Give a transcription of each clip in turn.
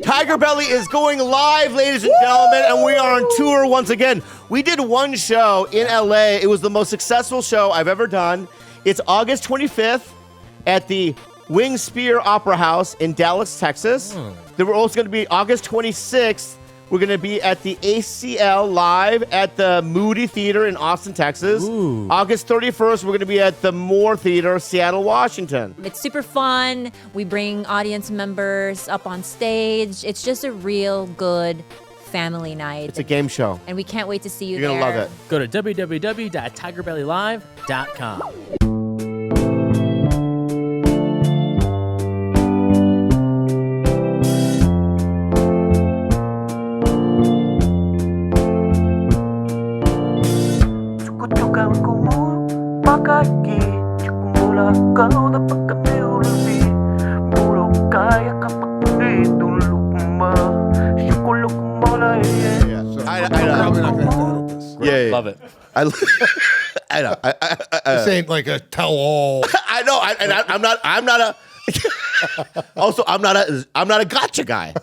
TigerBelly is going live, ladies and gentlemen, and we are on tour once again. We did one show in LA. It was the most successful show I've ever done. It's August 25th at the Wing Spear Opera House in Dallas, Texas. Then we're also going to be August 26th. We're going to be at the ACL live at the Moody Theater in Austin, Texas. Ooh. August 31st, we're going to be at the Moore Theater, Seattle, Washington. It's super fun. We bring audience members up on stage. It's just a real good family night. It's a game show. And we can't wait to see you You're there. going to love it. Go to www.tigerbellylive.com. Yeah. Love it. I know. This ain't like a tell-all. I know. I'm not a. Also, I'm not a gotcha guy.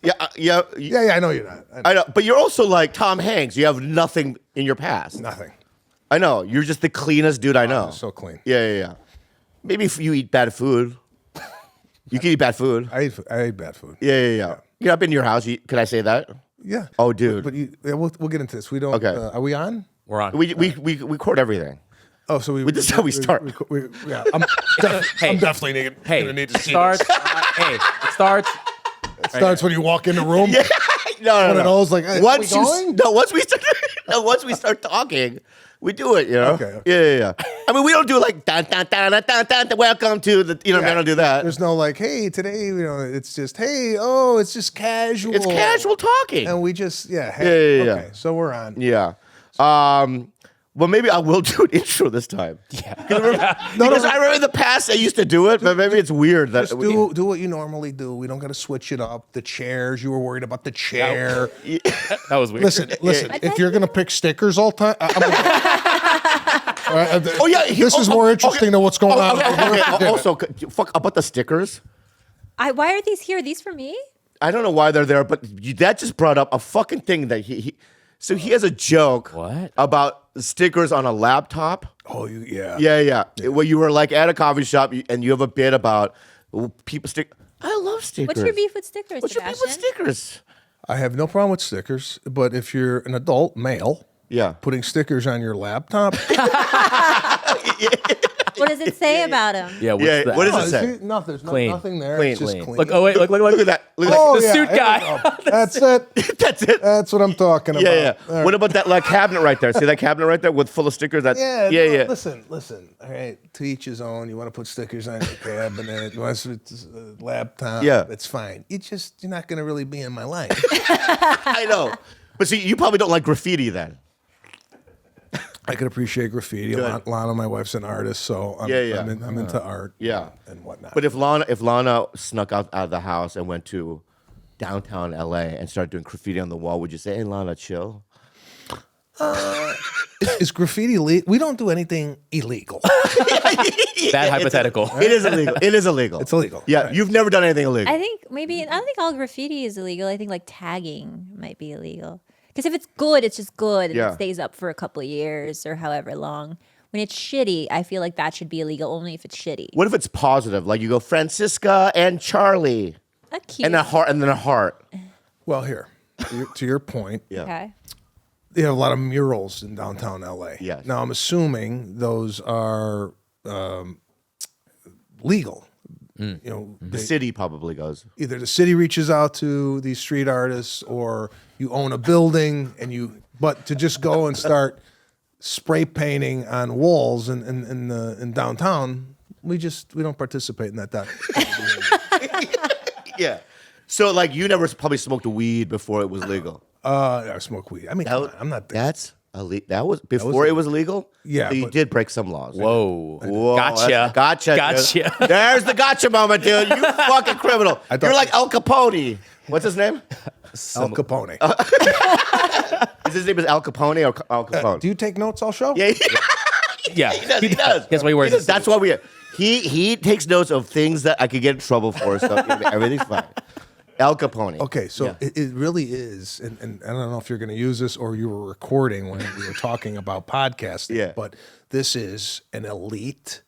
Yeah. I know you're not. I know, but you're also like Tom Hanks. You have nothing in your past. Nothing. I know. You're just the cleanest dude I know. So clean. Yeah. Maybe if you eat bad food, you can eat bad food. I eat bad food. Yeah. You know, I've been to your house. Can I say that? Yeah. Oh, dude. But we'll get into this. We don't. Okay. Are we on? We're on. We record everything. Oh, so This is how we start. Yeah. I'm definitely gonna need to see starts. this. It starts. It starts when you walk in the room. Yeah. No. One of those like. Hey, Once we going? once we start talking, we do it. You know. Okay. Yeah. I mean, we don't do like dun dun dun dun dun dun. Welcome to the. You know, we don't do that. There's no like, hey, today, it's just, hey, it's just casual. It's casual talking. And we just, Yeah. Okay, so we're on. Yeah. Well, maybe I will do an intro this time. Yeah. Because I remember in the past I used to do it, but maybe it's weird that Just do what you normally do. We don't got to switch it up. The chairs, you were worried about the chair. That was weird. Listen. If you're gonna pick stickers all time, this is more interesting than what's going on. Okay. Also, fuck about the stickers. Why are these here? Are these for me? I don't know why they're there, but that just brought up a fucking thing that he has a joke about stickers on a laptop. Oh, yeah. Yeah. Well, you were like at a coffee shop and you have a bit about people I love stickers. What's your beef with stickers, What's your beef with Sebastian? stickers? I have no problem with stickers, but if you're an adult male, putting stickers on your laptop. What does it say about him? Yeah. What does it say? Nothing. There's Clean. nothing there. Clean. It's just Clean. clean. Look. Oh wait. Look. Look at that. Look at Oh, The yeah, suit there guy. we go. That's it. That's it. That's what I'm talking about. Yeah. All right. What about that like cabinet right there? See that cabinet right there with full of stickers? Yeah. Yeah. Listen. All right. To each his own. You want to put stickers on your cabinet. You want to put a laptop. Yeah. That's fine. You're not going to really be in my life. I know. But see, you probably don't like graffiti then. I can appreciate graffiti. Lana, my wife's an artist, so I'm into art. Yeah. And whatnot. But if Lana snuck out of the house and went to downtown LA and started doing graffiti on the wall, would you say, "Hey, Lana, chill"? Is graffiti legal? We don't do anything illegal. Bad hypothetical. It is illegal. It is illegal. It's illegal. Yeah, Right. you've never done anything illegal. I don't think all graffiti is illegal. I think like tagging might be illegal. Because if it's good, it's just good and Yeah. it stays up for a couple of years or however long. When it's shitty, I feel like that should be illegal only if it's shitty. What if it's positive? Like you go Francisca and Charlie Cute. and a heart and then a heart. Well, here, to your point, Yeah. Okay. they have a lot of murals in downtown LA. Yes. Now, I'm assuming those are legal. The city probably goes. Either the city reaches out to these street artists or you own a building but to just go and start spray painting on walls in downtown, we don't participate in that. Yeah. So like you never probably smoked weed before it was legal. I smoke weed. I mean, I'm not. That's that was before it was legal. Yeah, so you but- did break some laws. Whoa. Gotcha. Gotcha. Dude. There's the gotcha moment, dude. You fucking criminal. You're like El Capone. What's his name? Al Capone. Is his name Al Capone or Al Capone? Do you take notes? I'll show. Yeah. Yeah. He does. That's why he wears. That's why he takes notes of things that I could get in trouble for. So everything's fine. Al Capone. Okay, so it really is, and I don't know if you're going to use this or you were recording when we were talking about podcasting, Yeah. but this is an elite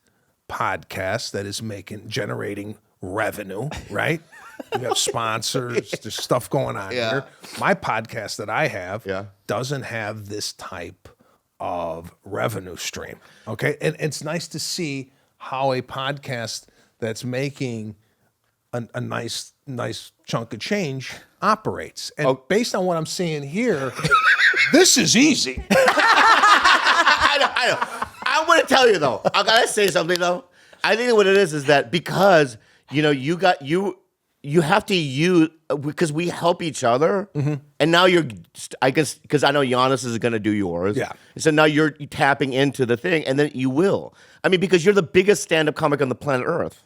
podcast that is generating revenue, right? We have sponsors, there's stuff going on here. My podcast that I have doesn't have this type of revenue stream, okay? And it's nice to see how a podcast that's making a nice chunk of change operates. And based on what I'm seeing here, this is easy. I know. I'm going to tell you, though. I got to say something, though. I think what it is that because, you have to use, because we help each other, and now I guess, because I know Giannis is going to do yours. Yeah. So now you're tapping into the thing, and then you will. I mean, because you're the biggest stand-up comic on the planet Earth.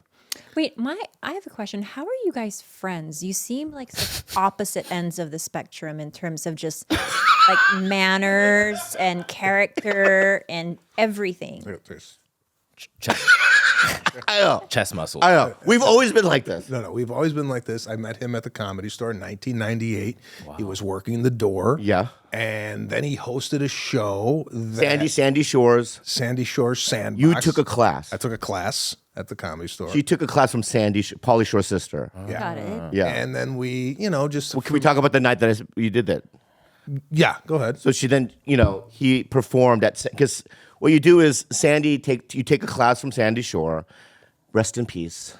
Wait, I have a question. How are you guys friends? You seem like such opposite ends of the spectrum in terms of just like manners and character and everything. I know. Chest muscle. I know. We've always been like this. No, we've always been like this. I met him at the Comedy Store in 1998. Wow. He was working the door. Yeah. And then he hosted a show. Sandy Shores. Sandy Shores Sandbox. You took a class. I took a class at the Comedy Store. She took a class from Pauly Shore's sister. Yeah. Got it. Yeah. And then we, just... Well, can we talk about the night that you did that? Yeah, go ahead. So she then, he performed because what you do is you take a class from Sandy Shore, rest in peace,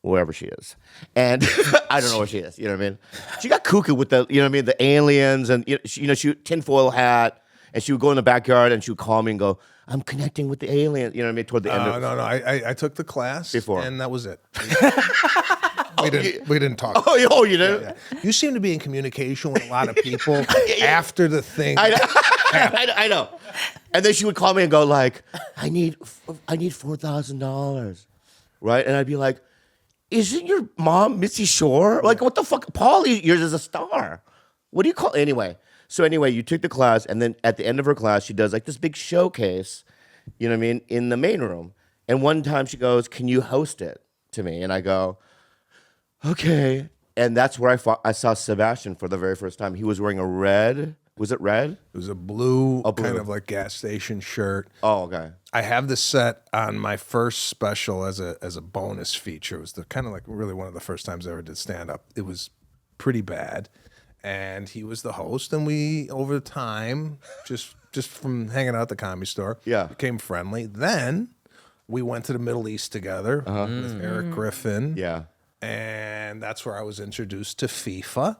wherever she is. And I don't know where she is, you know what I mean? She got cuckoo with the aliens and, she tinfoil hat, and she would go in the backyard and she would call me and go, I'm connecting with the aliens, you know what I mean, toward the end of No, I took the class before. And that was it. We didn't talk. Oh, you didn't? Yeah. You seem to be in communication with a lot of people after the thing. I know. And then she would call me and go like, I need $4,000, right? And I'd be like, isn't your mom Missy Shore? Like, what the fuck? Pauly, yours is a star. What do you call anyway? So anyway, you took the class, and then at the end of her class, she does like this big showcase, you know what I mean, in the main room. And one time she goes, can you host it to me? And I go, okay. And that's where I saw Sebastian for the very first time. He was wearing a red. Was it red? It was a blue, kind of like gas station shirt. Oh, okay. I have the set on my first special as a bonus feature. It was kind of like really one of the first times I ever did stand up. It was pretty bad, and he was the host. And we, over time, just from hanging out at the Comedy Store, became friendly. Then we went to the Middle East together with Eric Griffin. Yeah. And that's where I was introduced to FIFA.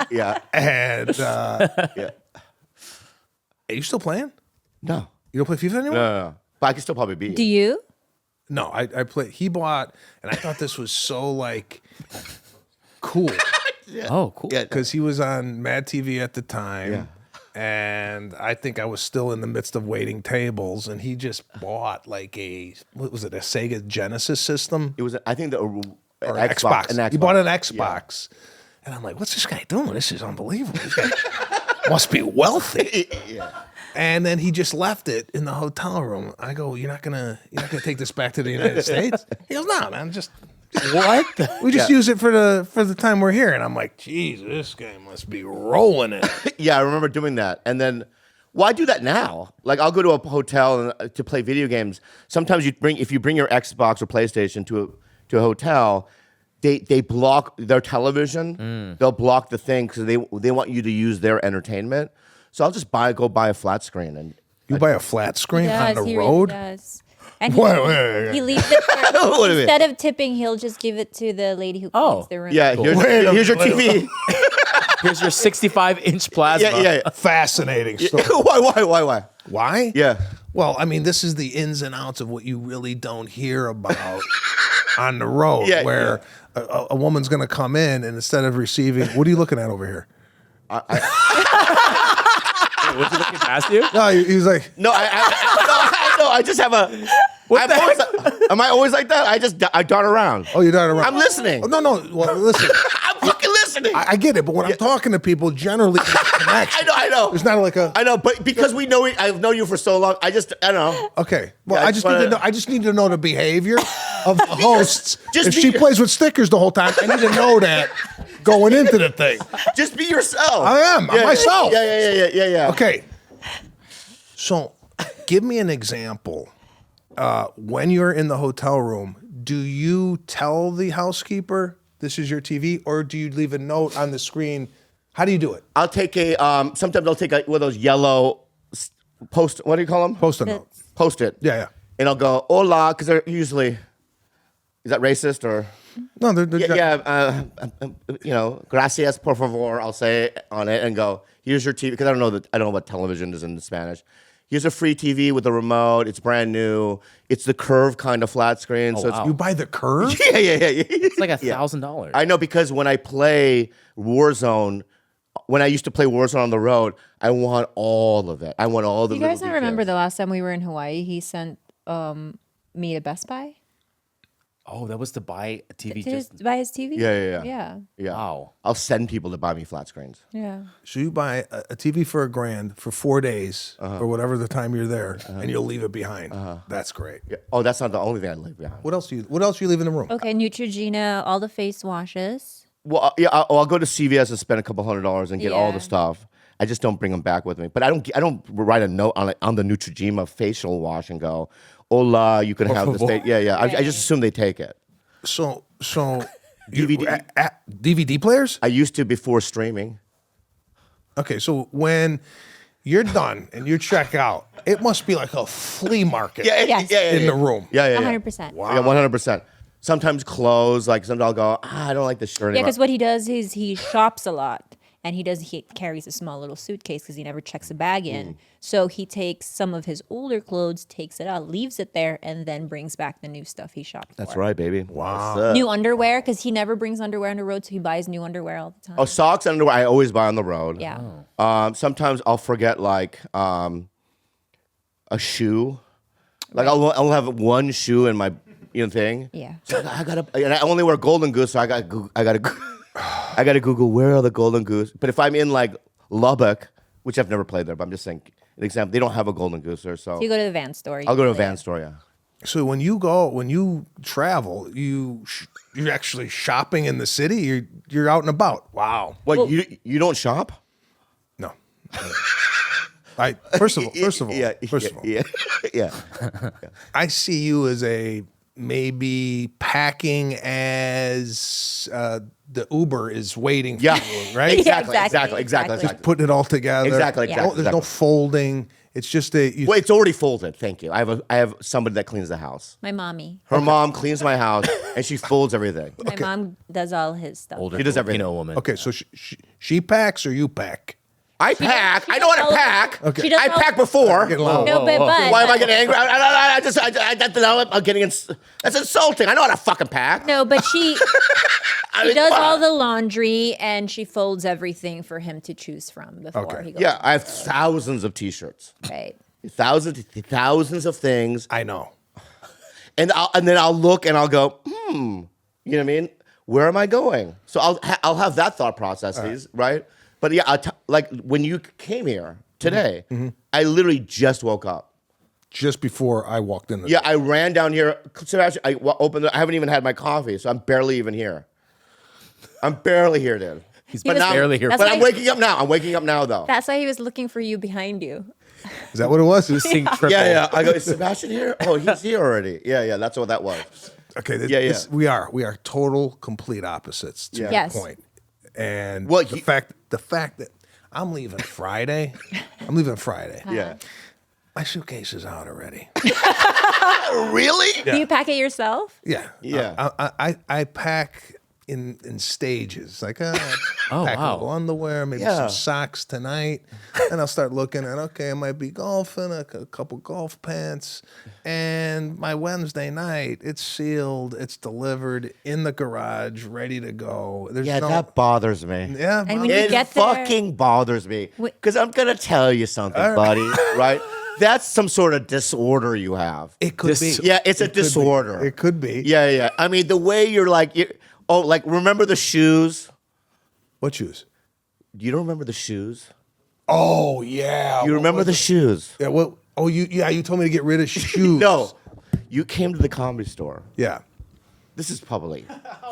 Yeah. And Yeah. are you still playing? No. You don't play FIFA anymore? No. But I can still probably beat you. Do you? No, I play. He bought, and I thought this was so like cool Oh, cool. Yeah. because he was on Mad TV at the time. Yeah. And I think I was still in the midst of waiting tables, and he just bought like what was it, a Sega Genesis system? It was, I think, Or an Xbox. Xbox. He bought an Xbox. And I'm like, what's this guy doing? This is unbelievable. This guy must be wealthy. Yeah. And then he just left it in the hotel room. I go, you're not gonna take this back to the United States? He goes, no, man, just what? We just use it for the time we're here. And I'm like, geez, this guy must be rolling it. Yeah, I remember doing that. And then, well, I do that now. Like, I'll go to a hotel to play video games. Sometimes if you bring your Xbox or PlayStation to a hotel, they block their television. They'll block the thing because they want you to use their entertainment. So I'll just go buy a flat screen. And You buy a flat screen on the he road? Really does. And Wait. he leaves it for, What do you mean? instead of tipping, he'll just give it to the lady who cleans the room. Yeah, here's your TV. Here's your 65-inch plasma. Yeah. Fascinating story. Why? Why? Yeah. Well, I mean, this is the ins and outs of what you really don't hear about on the road, where a woman's going to come in, and instead of receiving, what are you looking at over here? Wait, was he looking past you? No, he's like, No, I just have a. Am I always like that? I dart around. oh, you're not around. I'm listening. Oh, no. Well, listen. I'm fucking listening. I get it, but when I'm talking to people, generally, there's a connection. I know. There's not like a. I know, but because we know I've known you for so long, I don't know. Okay. Well, Yeah, I just need to know the behavior. of the hosts. Just if be- she plays with stickers the whole time, I need to know that going into the thing. Just be yourself. I am. I'm myself. Yeah. Okay. So, give me an example. When you're in the hotel room, do you tell the housekeeper this is your TV, or do you leave a note on the screen? How do you do it? I'll take a. Sometimes I'll take one of those yellow post. What do you call them? Post-it note. Post-it. Yeah. And I'll go hola because they're usually. Is that racist or? No, they're gracias por favor. I'll say on it and go. Here's your TV because I don't know what television is in Spanish. Here's a free TV with a remote. It's brand new. It's the curve kind of flat screen. So wow. You buy the curve? Yeah. It's like $1,000. I know because when I play Warzone, when I used to play Warzone on the road, I want all of it. I want all the. You guys little not remember the details. last time we were in Hawaii? He sent me to Best Buy Oh, that was to buy a TV. to buy his TV. Yeah. Wow. I'll send people to buy me flat screens. Yeah. So you buy a TV for $1,000 for 4 days or whatever the time you're there, and you'll leave it behind. That's great. Yeah. Oh, that's not the only thing I leave behind. What else you leave in the room? Okay, Neutrogena, all the face washes. Well, yeah, I'll go to CVS and spend a couple $100 and get all the Yeah. stuff. I just don't bring them back with me. But I don't write a note on the Neutrogena facial wash and go, "Hola, you can have this." Yeah. I just assume they take it. So DVD. DVD players? I used to before streaming. Okay, so when you're done and you check out, it must be like a flea market Yes. in the room. Yeah. 100%. Yeah, 100%. Sometimes clothes, like sometimes I'll go, I don't like this shirt Yeah, anymore. because what he does is he shops a lot, and he carries a small little suitcase because he never checks a bag in. So he takes some of his older clothes, takes it out, leaves it there, and then brings back the new stuff he shopped That's for. right, baby. Wow. New underwear because he never brings underwear on the road, so he buys new underwear all the time. Oh, socks and underwear I always buy on the road. Yeah. Sometimes I'll forget like a shoe. Like I'll have one shoe in my thing. Yeah. So I gotta, and I only wear Golden Goose, so I gotta Google where are the Golden Goose. But if I'm in like Lubbock, which I've never played there, but I'm just saying an example, they don't have a Golden Goose there, so So you go to the van store. I'll go to a usually. van store. Yeah. So when you travel, you're actually shopping in the city. You're out and about. Wow. What you don't shop? No. First of all, Yeah. I see you as maybe packing as the Uber is waiting for Yeah. you, right? Yeah, Exactly. Putting it all together. Exactly. There's no folding. It's just Well, it's already folded. Thank you. I have somebody that cleans the house. My mommy. Her mom cleans my house and she folds everything. My mom does all his stuff. Older She does everything. Filipino woman. Okay, so she packs or you pack? I pack. I know how to pack. Okay. She does I all- packed before. Getting loud. No, but Why am I getting angry? I'm getting. That's insulting. I know how to fucking pack. No, but she I she mean, does come all on. the laundry and she folds everything for him to choose from before Okay. he goes. Yeah, I have thousands of T-shirts, Right. thousands of things, I know. and then I'll look and I'll go, You know what I mean? Where am I going? So I'll have that thought processes, right? But yeah, like when you came here today, I literally just woke up. Just before I walked in. Yeah, I ran down here. Sebastian, I opened. I haven't even had my coffee, so I'm barely even here. I'm barely here, dude. He's was- barely here. That's But why- I'm waking up now. I'm waking up now, though. That's why he was looking for you behind you. Is that what it was? Sing triple. Yeah. I go, is Sebastian here? Oh, he's here already. Yeah. That's what that was. Okay. Yeah. We are total complete opposites to Yeah. your Yes. point. And Well, the fact that I'm leaving Friday. Yeah. My suitcase is out already. Really? Do you pack it yourself? Yeah. Yeah. I pack in stages. Like Oh, pack a wow. little underwear, maybe Yeah. some socks tonight. And I'll start looking at, okay, I might be golfing, a couple golf pants. And my Wednesday night, it's sealed, it's delivered in the garage, ready to go. There's Yeah, no, that bothers me. yeah. And well, when you It get there- fucking bothers me. Because I'm going to tell you something, buddy, right? That's some sort of disorder you have. it could be. Yeah, it's a It could be. disorder. It could be. Yeah. I mean, the way you're like, remember the shoes? What shoes? You don't remember the shoes? Oh yeah. You remember the shoes? Yeah. What? Oh, you told me to get rid of shoes. No. You came to the Comedy Store. Yeah. This is probably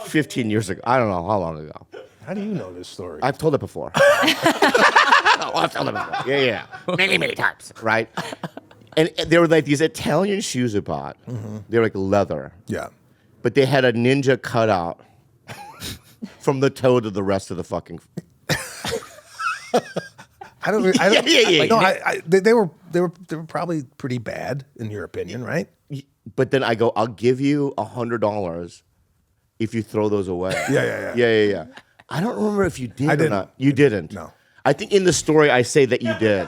15 years ago. I don't know how long ago. How do you know this story? I've told it before. I've told it before. Yeah. Many times, right? And they were like these Italian shoes I bought. They were like leather. Yeah. But they had a ninja cutout from the toe to the rest of the fucking. I don't. Yeah. No, they were probably pretty bad in your opinion, right? But then I go, I'll give you $100 if you throw those away. Yeah. I don't remember if you did I or didn't. not. You didn't. No. I think in the story I say that you did.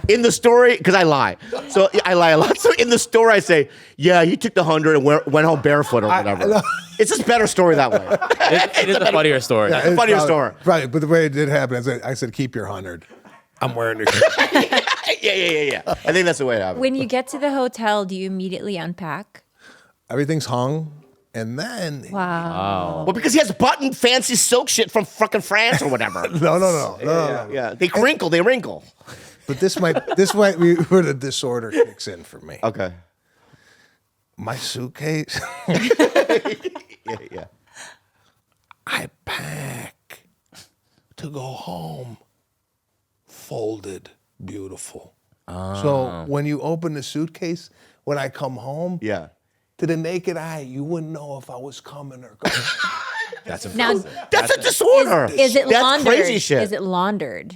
In the story, because I lie. So I lie a lot. So in the story I say, yeah, you took the 100 and went home barefoot or whatever. It's just a better story that way. It is a funnier story. Yeah, it's a funnier story. Right, but the way it did happen is I said, keep your 100. I'm wearing your Yeah. I think that's the way it happened. When you get to the hotel, do you immediately unpack? Everything's hung, and then Wow. Well, because he has button fancy silk shit from fucking France or whatever. no. Yeah. They wrinkle. But this might be where the disorder kicks in for me. Okay. My suitcase. Yeah. I pack to go home folded, beautiful. So when you open the suitcase, when I come home, Yeah. to the naked eye, you wouldn't know if I was coming or going. That's Now, impressive. That's a disorder. is it That's laundered? crazy shit. Is it laundered?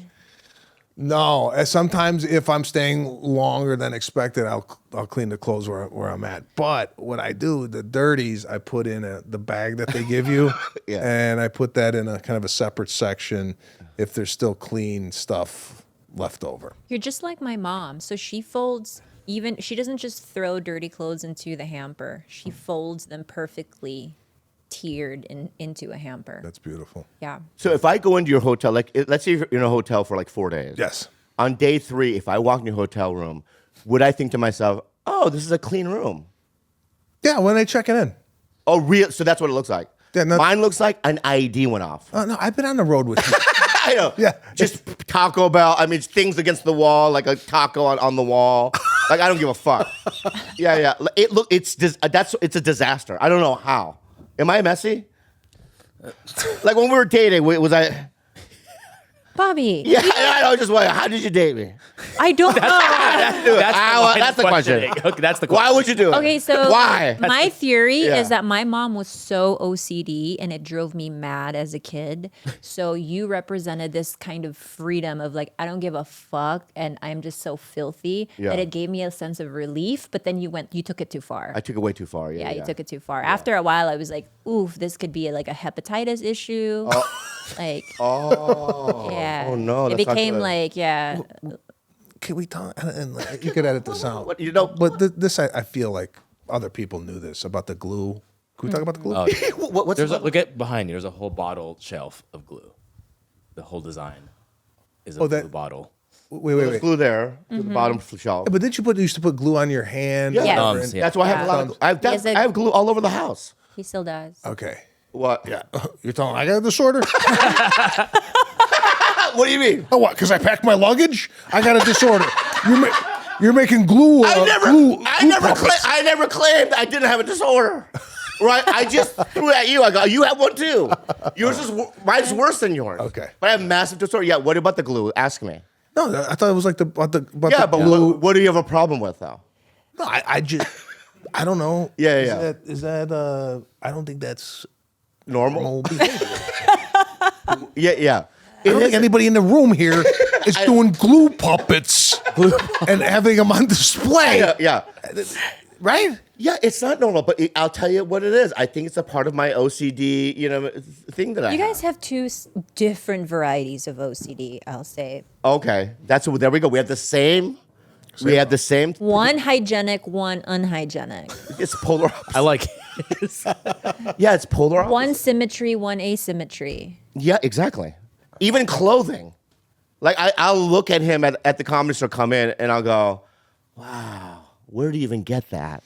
No, sometimes if I'm staying longer than expected, I'll clean the clothes where I'm at. But what I do, the dirties, I put in the bag that they give you, Yeah. and I put that in a kind of a separate section if there's still clean stuff left over. You're just like my mom. So she folds she doesn't just throw dirty clothes into the hamper. She folds them perfectly tiered into a hamper. That's beautiful. Yeah. So if I go into your hotel, like let's say you're in a hotel for like 4 days. Yes. On day 3, if I walk in your hotel room, would I think to myself, "Oh, this is a clean room"? Yeah, when they check it in. Oh, real? So that's what it looks like. Yeah, no- Mine looks like an IED went off. No, I've been on the road with you. I know. Yeah. Just Taco Bell. I mean, things against the wall, like a taco on the wall. Like I don't give a fuck. Yeah. It's a disaster. I don't know how. Am I messy? Like when we were dating, was I? Bobby. Yeah, I know. Just wait. How did you date me? I don't know. That's the question. Okay, that's the question. Why would you do it? Okay, so Why? my theory Yeah. is that my mom was so OCD and it drove me mad as a kid. So you represented this kind of freedom of like, I don't give a fuck and I'm just so filthy that it gave me a sense of relief. But then you took it too far. I took it way too far. Yeah, you took it too far. After a while, I was like, oof, this could be like a hepatitis issue. Like, yeah. Oh, no, It that's not became good. like, yeah. Can we talk? And you could edit this out. What, you know- But this, I feel like other people knew this about the glue. Can we talk about the glue? What's Look at behind you. There's a whole bottle shelf of glue. The whole design is a glue bottle. There's glue there to the bottom shelf? But didn't you used to put glue on your hand? Yeah. Yes. Thumbs, yeah. That's why I have a lot of. I have glue all over the house. He still does. Okay. What? Yeah. You're telling me I got a disorder? What do you mean? Oh, what? Because I packed my luggage? I got a disorder. You're making glue. I puppets. never claimed I didn't have a disorder. Right? I just threw it at you. I go, you have one too. Mine's worse than yours. Okay. But I have massive disorder. Yeah. What about the glue? Ask me. No, I thought it was like about the Yeah, but glue. what do you have a problem with though? No, I just, I don't know. Yeah. Is that I don't think that's Normal? normal behavior. Yeah. I don't think anybody in the room here is doing glue puppets and having them on display. Yeah. Right? Yeah, it's not normal, but I'll tell you what it is. I think it's a part of my OCD, thing that I You guys have two different varieties of OCD, I'll say. Okay, there we go. We have the same. We have the same. One hygienic, one unhygienic. It's polar. I like his. Yeah, it's polar. One symmetry, one asymmetry. Yeah, exactly. Even clothing. Like I'll look at him at the comedy store come in, and I'll go, "Wow, where do you even get that?"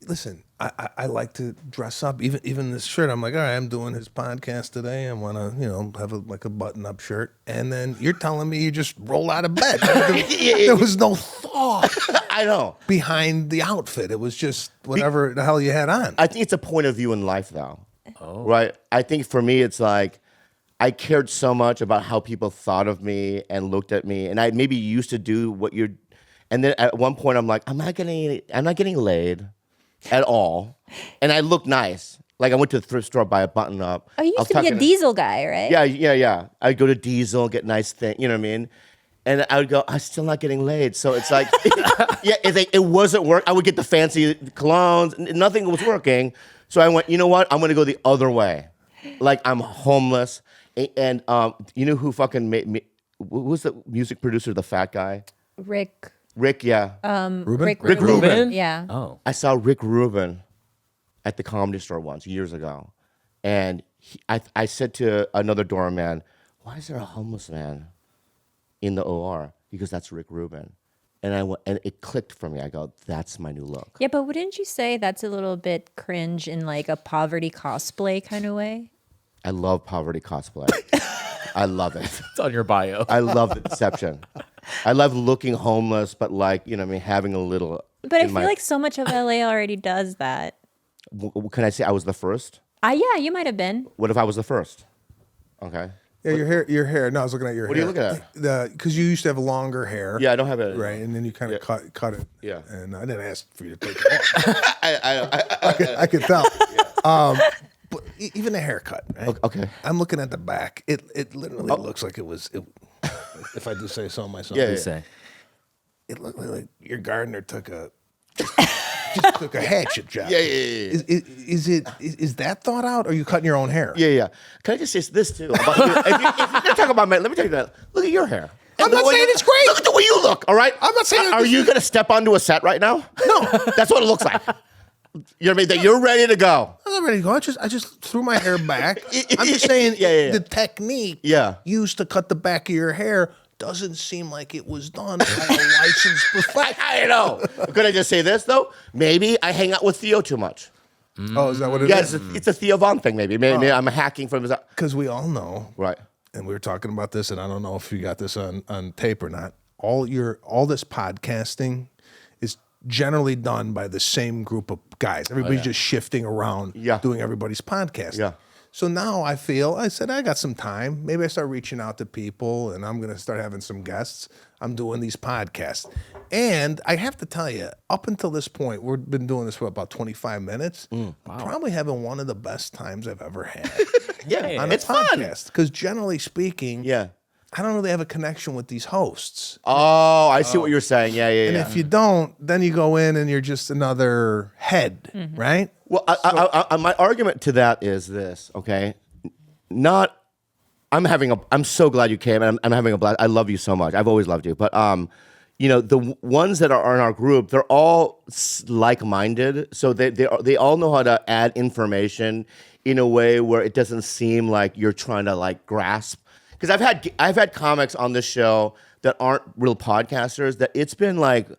Listen, I like to dress up. Even this shirt, I'm like, all right, I'm doing his podcast today. I want to, have a button-up shirt. And then you're telling me you just roll out of bed. There was no thought I know. behind the outfit. It was just whatever the hell you had on. I think it's a point of view in life, though. Oh. Right? I think for me, it's like I cared so much about how people thought of me and looked at me. And I maybe used to do what you're... And then at one point, I'm like, I'm not getting laid at all. And I look nice. Like I went to the thrift store, buy a button up. Oh, you used to be a Diesel guy, right? Yeah. I'd go to Diesel, get nice things, you know what I mean? And I would go, I'm still not getting laid. So it's like, it wasn't work. I would get the fancy colognes. Nothing was working. So I went, you know what? I'm going to go the other way. Like I'm homeless. And you know who fucking made me? Who was the music producer, the fat guy? Rick, yeah. Rubin? Rick Rubin. Yeah. Oh. I saw Rick Rubin at the Comedy Store once, years ago. And I said to another doorman, why is there a homeless man in the OR? He goes, that's Rick Rubin. And I went, and it clicked for me. I go, that's my new look. Yeah, but wouldn't you say that's a little bit cringe in like a poverty cosplay kind of way? I love poverty cosplay. I love it. It's on your bio. I love the deception. I love looking homeless, but like, having a little. But I feel like so much of LA already does that. Can I say I was the first? Yeah, you might have been. What if I was the first? Okay. Yeah, your hair. No, I was looking at your hair. What are you looking at? Because you used to have longer hair. Yeah, I don't have it. Right, and then you kind of cut it. Yeah. And I didn't ask for you to take it off. I could tell. But even the haircut, right? Okay. I'm looking at the back. It literally looks like it was. If I do say so myself. Yeah. Say. It looked like your gardener took just took a hatchet job. Yeah. Is that thought out, or are you cutting your own hair? Yeah. Can I just say this too? About you? If you're going to talk about let me tell you that. Look at your hair. I'm not saying it's great. Look at the way you look, all right? I'm not saying Are you going to step onto a set right now? No. That's what it looks like. You know what I mean? That you're ready to go. I'm not ready to go. I just threw my hair back. I'm just saying the technique used to cut the back of your hair doesn't seem like it was done by a licensed professional. I know. Could I just say this, though? Maybe I hang out with Theo too much. Oh, is that what it is? Yeah, it's a Theo Von thing, maybe. Maybe I'm hacking from his... Because we all know. Right. And we were talking about this, and I don't know if you got this on tape or not. All this podcasting is generally done by the same group of guys. Everybody's just shifting around doing everybody's podcast. Yeah. So now I said, I got some time. Maybe I start reaching out to people, and I'm going to start having some guests. I'm doing these podcasts. And I have to tell you, up until this point, we've been doing this for about 25 minutes. Probably having one of the best times I've ever had on a podcast. Because generally speaking, I don't really have a connection with these hosts. Oh, I see what you're saying. Yeah. And if you don't, then you go in and you're just another head, right? Well, my argument to that is this, okay? I'm so glad you came, and I'm having a blast. I love you so much. I've always loved you. But, the ones that are in our group, they're all like-minded. So they all know how to add information in a way where it doesn't seem like you're trying to, like, grasp. Because I've had comics on this show that aren't real podcasters that it's been, like,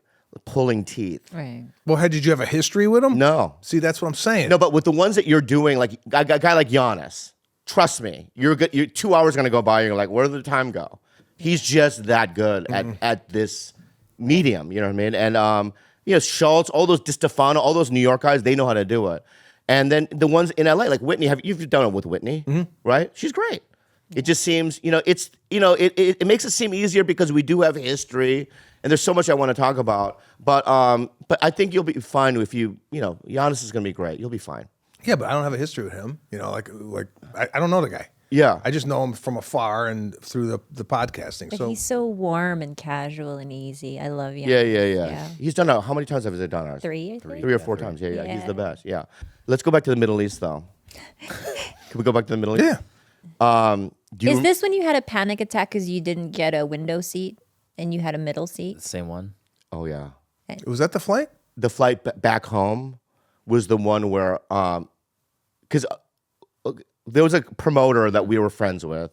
pulling teeth. Right. Well, did you have a history with them? No. See, that's what I'm saying. No, but with the ones that you're doing, like a guy like Giannis, trust me, you're 2 hours going to go by and you're like, where did the time go? He's just that good at this medium, you know what I mean? And, Schultz, all those DiStefano, all those New York guys, they know how to do it. And then the ones in LA, like Whitney, you've done it with Whitney, right? She's great. It just seems, it makes it seem easier because we do have history and there's so much I want to talk about. But I think you'll be fine if Giannis is going to be great. You'll be fine. Yeah, but I don't have a history with him. I don't know the guy. Yeah. I just know him from afar and through the podcasting. But so he's so warm and casual and easy. I love you. Yeah. He's done how many times have he done ours? 3, I think. 3 or 4 times. Yeah. He's the best. Yeah. Let's go back to the Middle East, though. Can we go back to the Middle East? Yeah. Is this when you had a panic attack because you didn't get a window seat and you had a middle seat? The same one. Oh, yeah. Was that the flight? The flight back home was the one where, because there was a promoter that we were friends with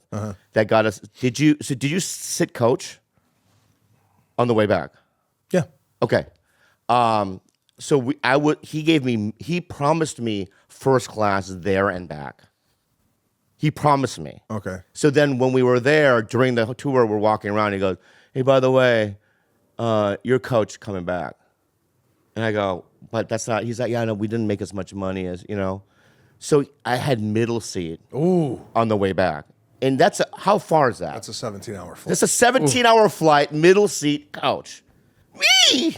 that got us. Did you sit coach on the way back? Yeah. Okay. he promised me first class there and back. He promised me. Okay. So then when we were there during the tour, we're walking around. He goes, "Hey, by the way, your coach coming back." And I go, "But that's not." He's like, "Yeah, no, we didn't make as much money as you know." So I had middle seat on the way back, and how far is that? That's a 17-hour flight. That's a 17-hour flight, middle seat, coach. Me.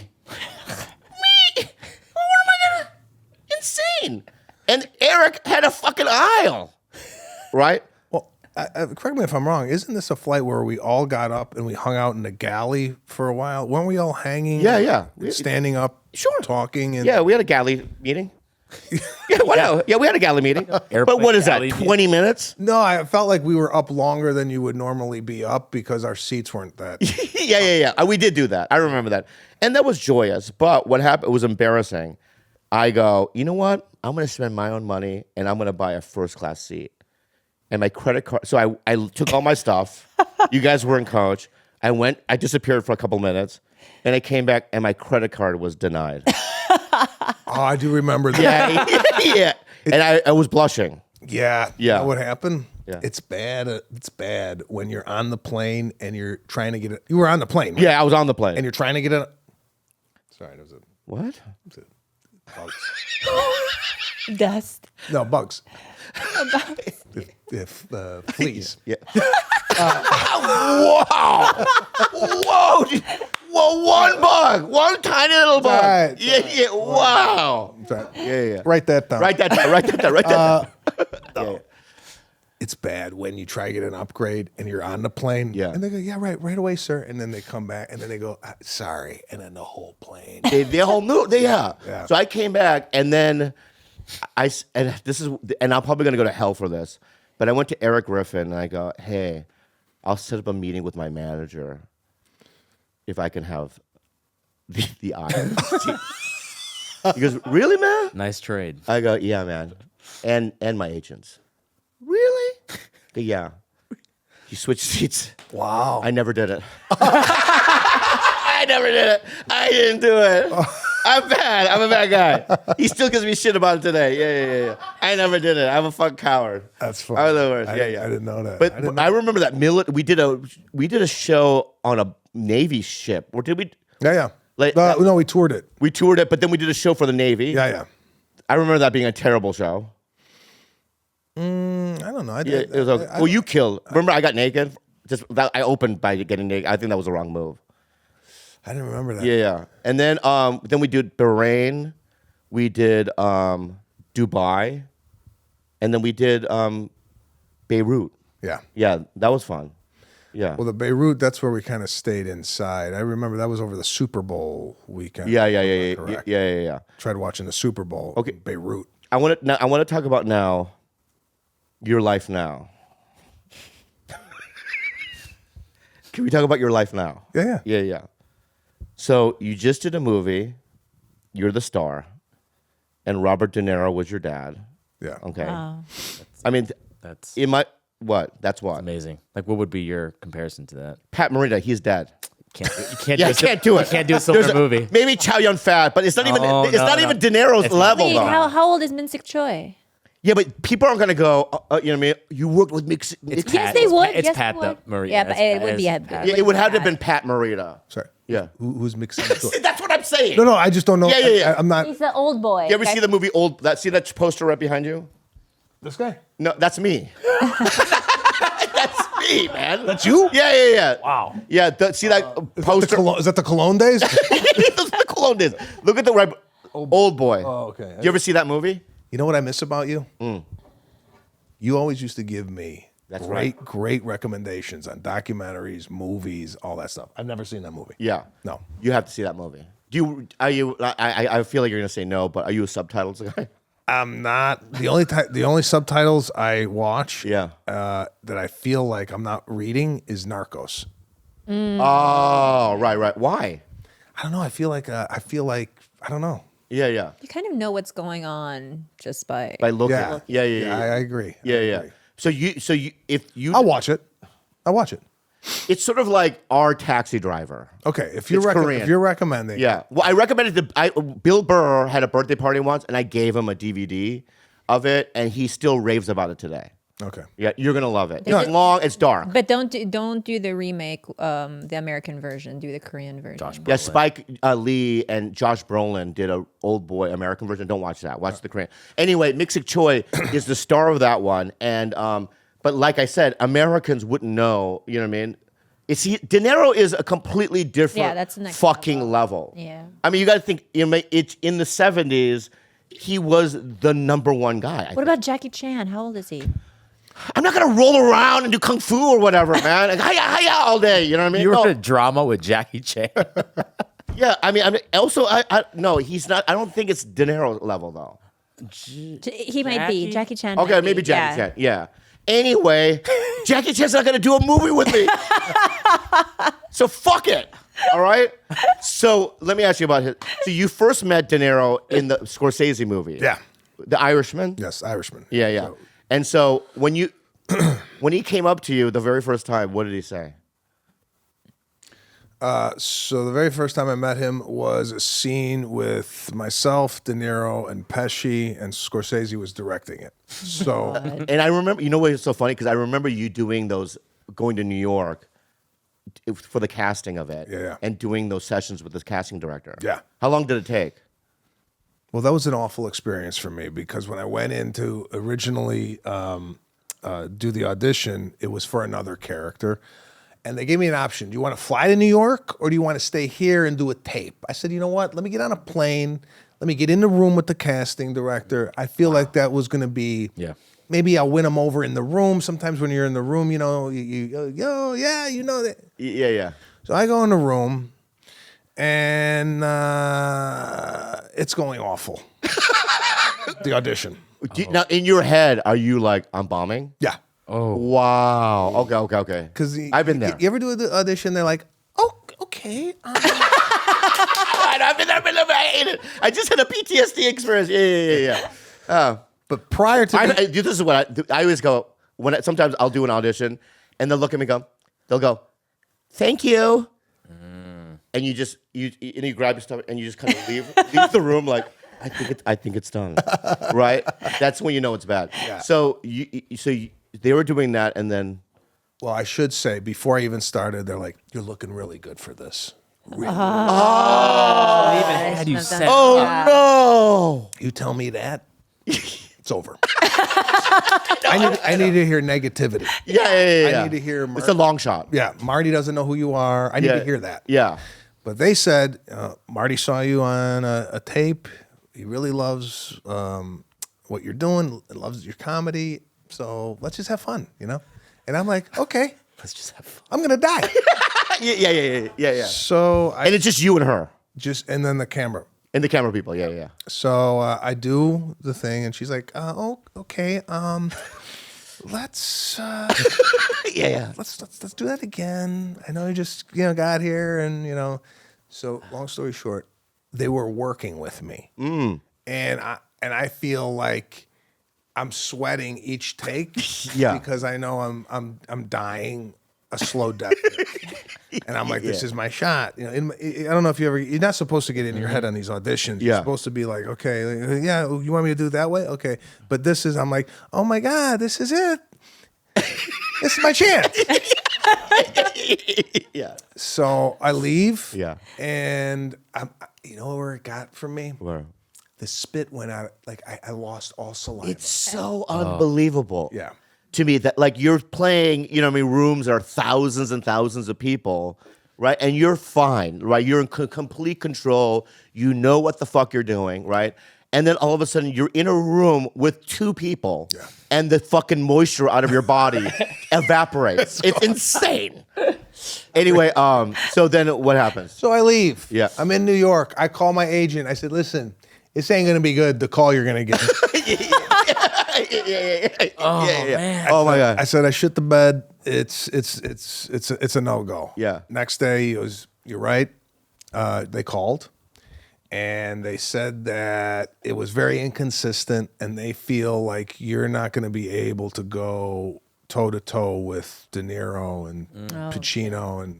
What am I gonna? Insane. And Eric had a fucking aisle, right? Well, correct me if I'm wrong. Isn't this a flight where we all got up and we hung out in the galley for a while? Weren't we all hanging? Yeah. Standing up, Sure. talking. And Yeah, we had a galley meeting. Yeah, whatever. Yeah, we had a galley meeting. But what is that? galley 20 minutes? No, I felt like we were up longer than you would normally be up because our seats weren't that. Yeah. We did do that. I remember that. And that was joyous. But what happened, it was embarrassing. I go, you know what? I'm going to spend my own money and I'm going to buy a first class seat. And my credit card. So I took all my stuff. You guys were in coach. I disappeared for a couple minutes. And I came back and my credit card was denied. Oh, I do remember that. Yeah. And I was blushing. Yeah. Yeah. You know what happened? Yeah. It's bad. It's bad when you're on the plane and you're trying to get it. You were on the plane. Right? Yeah, I was on the plane. And you're trying to get it. Sorry, there was a What? bugs. Dust. No, bugs. Fleas. Yeah. Wow. Whoa, one bug. One tiny little bug. Right. Yeah. Wow. Sorry. Yeah. Write that down. Write that down. Yeah. It's bad when you try to get an upgrade and you're on the plane. Yeah. And they go, yeah, right away, sir. And then they come back and then they go, sorry. And then the whole plane. They all knew. Yeah. Yeah. So I came back and then and I'm probably gonna go to hell for this, but I went to Eric Griffin and I go, hey, I'll set up a meeting with my manager if I can have the aisle. He goes, really, man? Nice trade. I go, yeah, man, and my agents. Really? Yeah. He switched seats. Wow. I never did it. I never did it. I didn't do it. I'm bad. I'm a bad guy. He still gives me shit about it today. Yeah. I never did it. I'm a fucking coward. That's funny. I was the worst. I didn't know that. But I remember that we did a show on a Navy ship. Or did we? Yeah. Like, No, we toured it. We toured it, but then we did a show for the Navy. Yeah. I remember that being a terrible show. I don't know. I Yeah, did. it was well, you killed. Remember, I got naked. I opened by getting naked. I think that was the wrong move. I didn't remember that. Yeah. And then we did Bahrain, we did Dubai, and then we did Beirut. Yeah. Yeah, that was fun. Yeah. Well, the Beirut, that's where we kind of stayed inside. I remember that was over the Super Bowl weekend. Yeah. Correct. Yeah. Tried watching the Super Bowl. Okay. In Beirut. I want to talk about now. Your life now. Can we talk about your life now? Yeah. So you just did a movie. You're the star, and Robert De Niro was your dad. Yeah. Okay. Wow. That's That's what? amazing. Like, what would be your comparison to that? Pat Morita, he's dead. You can't Yeah, do can't do it. You can't do a similar movie. Maybe Chow Yun Fat, but it's not even. No, It's not no. even De Niro's It's level Wait, though. how old is Min-Sik Choi? Yeah, but people aren't gonna go. You know what I mean? You worked with Mix. It's Yes, Pat. they would. It's Yes, Pat they the would. Maria. Yeah, but it would be It's Pat. Yeah, it would have to have been Pat Morita. Sorry. Yeah. Who's mixing? See, that's what I'm saying. No, I just don't know. Yeah. I'm not. He's the old boy. You ever see the movie Old? See that poster right behind you? This guy? No, that's me. That's me, man. That's you? Yeah. Wow. Yeah, see that poster? Is that the Cologne days? Those are the Cologne days. Look at the right. Old boy. Oh, okay. You ever see that movie? You know what I miss about you? You always used to give me That's great recommendations on documentaries, movies, all that stuff. I've never seen that movie. Yeah. No. You have to see that movie. Are you? I feel like you're gonna say no, but are you a subtitles guy? I'm not. The only subtitles I watch Yeah. that I feel like I'm not reading is Narcos. Oh, right. Why? I don't know. I feel like I don't know. Yeah. You kind of know what's going on just by. By looking. Yeah. Yeah. I agree. Yeah. I agree. So if you I'll watch it. It's sort of like our Taxi Driver. Okay, if you're It's Korean. if you're recommending, Yeah. Well, I recommended Bill Burr had a birthday party once, and I gave him a DVD of it, and he still raves about it today. Okay. Yeah, you're gonna love it. It's long, it's dark. But don't do the remake, the American version. Do the Korean version. Yeah, Spike Lee and Josh Brolin did a old boy American version. Don't watch that. Watch the Korean. Anyway, Mik-Sik Choi is the star of that one, and but like I said, Americans wouldn't know. You know what I mean? De Niro is a completely different that's the next fucking level. Yeah. I mean, you got to think. It's in the 70s. He was the number one guy. What about Jackie Chan? How old is he? I'm not gonna roll around and do kung fu or whatever, man. Like, hiya all day. You know what I mean? You were No. in a drama with Jackie Chan. Yeah, I mean, also, no, he's not. I don't think it's De Niro level though. He might be. Jackie Chan. Okay, might maybe be. Jackie Chan. Yeah. Anyway, Jackie Chan's not gonna do a movie with me. So fuck it. All right. So let me ask you about his. So you first met De Niro in the Scorsese movie. Yeah. The Irishman. Yes, Irishman. Yeah, yeah. And so when you when he came up to you the very first time, what did he say? So the very first time I met him was a scene with myself, De Niro, and Pesci, and Scorsese was directing it. So And I remember, you know what is so funny? Because I remember you doing those, going to New York for the casting of it. Yeah. And doing those sessions with this casting director. Yeah. How long did it take? well, that was an awful experience for me because when I went in to originally do the audition, it was for another character. And they gave me an option. Do you want to fly to New York or do you want to stay here and do a tape? I said, you know what? Let me get on a plane. Let me get in the room with the casting director. I feel like that was going to be, maybe I'll win them over in the room. Sometimes when you're in the room, you know, you go, yeah, you know that. Yeah. So I go in the room and it's going awful. The audition. Now, in your head, are you like, I'm bombing? Yeah. Oh. Wow. Okay. Because I've been there. You ever do the audition? They're like, oh, okay. I've been there. I hate it. I just had a PTSD experience. Yeah. But prior to This is what I do. I always go, sometimes I'll do an audition, and they'll look at me and they'll go, thank you. And you grab your stuff, and you just kind of leave the room like, I think it's done. Right? That's when you know it's bad. Yeah. So they were doing that, and then well, I should say, before I even started, they're like, you're looking really good for this. Really. Even had you said, no. You tell me that, it's over. I need to hear negativity. Yeah. I need to hear It's a long shot. Yeah, Marty doesn't know who you are. I need to hear that. Yeah. But they said, Marty saw you on a tape. He really loves what you're doing, loves your comedy. So let's just have fun, you know? And I'm like, okay. let's just have fun. I'm going to die. Yeah. So And it's just you and her. and then the camera. And the camera people. Yeah. So I do the thing, and she's like, "Oh, okay. Let's let's do that again. I know you just got here, and So long story short, they were working with me, and I feel like I'm sweating each take, because I know I'm dying a slow death. And I'm like, this is my shot. I don't know if you're not supposed to get in your head on these auditions. You're supposed to be like, okay, you want me to do it that way? Okay. But I'm like, oh my God, this is it. This is my chance. Yeah. So I leave. Yeah. And you know where it got from me? Where? The spit went out. Like I lost all saliva. It's so unbelievable. Yeah. To me, that like you're playing, rooms are thousands and thousands of people, right? And you're fine, right? You're in complete control. You know what the fuck you're doing, right? And then all of a sudden you're in a room with two people, and the fucking moisture out of your body evaporates. It's insane. Anyway, so then what happens? So I leave. Yeah. I'm in New York. I call my agent. I said, listen, this ain't going to be good, the call you're going to get. Man. Oh my God. I said, I shit the bed. It's a no-go. Yeah. Next day, he goes, you're right. They called, and they said that it was very inconsistent, and they feel like you're not going to be able to go toe to toe with De Niro and Pacino,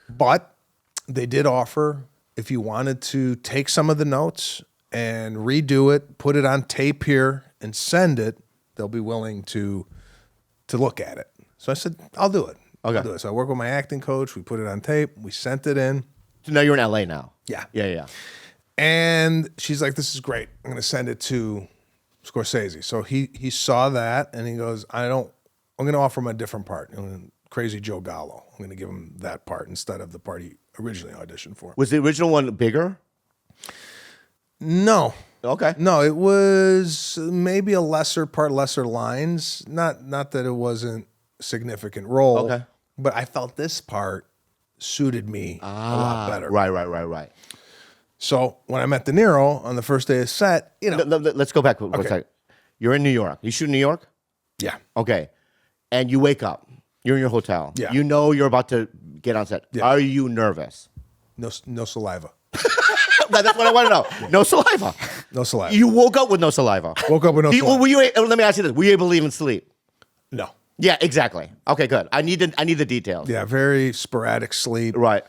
but they did offer if you wanted to take some of the notes and redo it, put it on tape here, and send it. They'll be willing to look at it. So I said, I'll do it. Okay. I'll do it. So I work with my acting coach. We put it on tape. We sent it in. So now you're in LA now. Yeah. Yeah. And she's like, this is great. I'm going to send it to Scorsese. So he saw that and he goes, I'm going to offer him a different part. Crazy Joe Gallo. I'm going to give him that part instead of the part he originally auditioned for. Was the original one bigger? No. Okay. No, it was maybe a lesser part, lesser lines. Not that it wasn't a significant role. Okay. But I felt this part suited me a lot better. Right. So when I met De Niro on the first day of set, Let's go back for a second. You're in New York. You shoot in New York? Yeah. Okay. And you wake up. You're in your hotel. Yeah. You know you're about to get on set. Yeah. Are you nervous? No saliva. That's what I want to know. No saliva. No saliva. You woke up with no saliva. Woke up with no saliva. Let me ask you this. Were you able to even sleep? No. Yeah, exactly. Okay, good. I need the details. Yeah, very sporadic sleep. Right.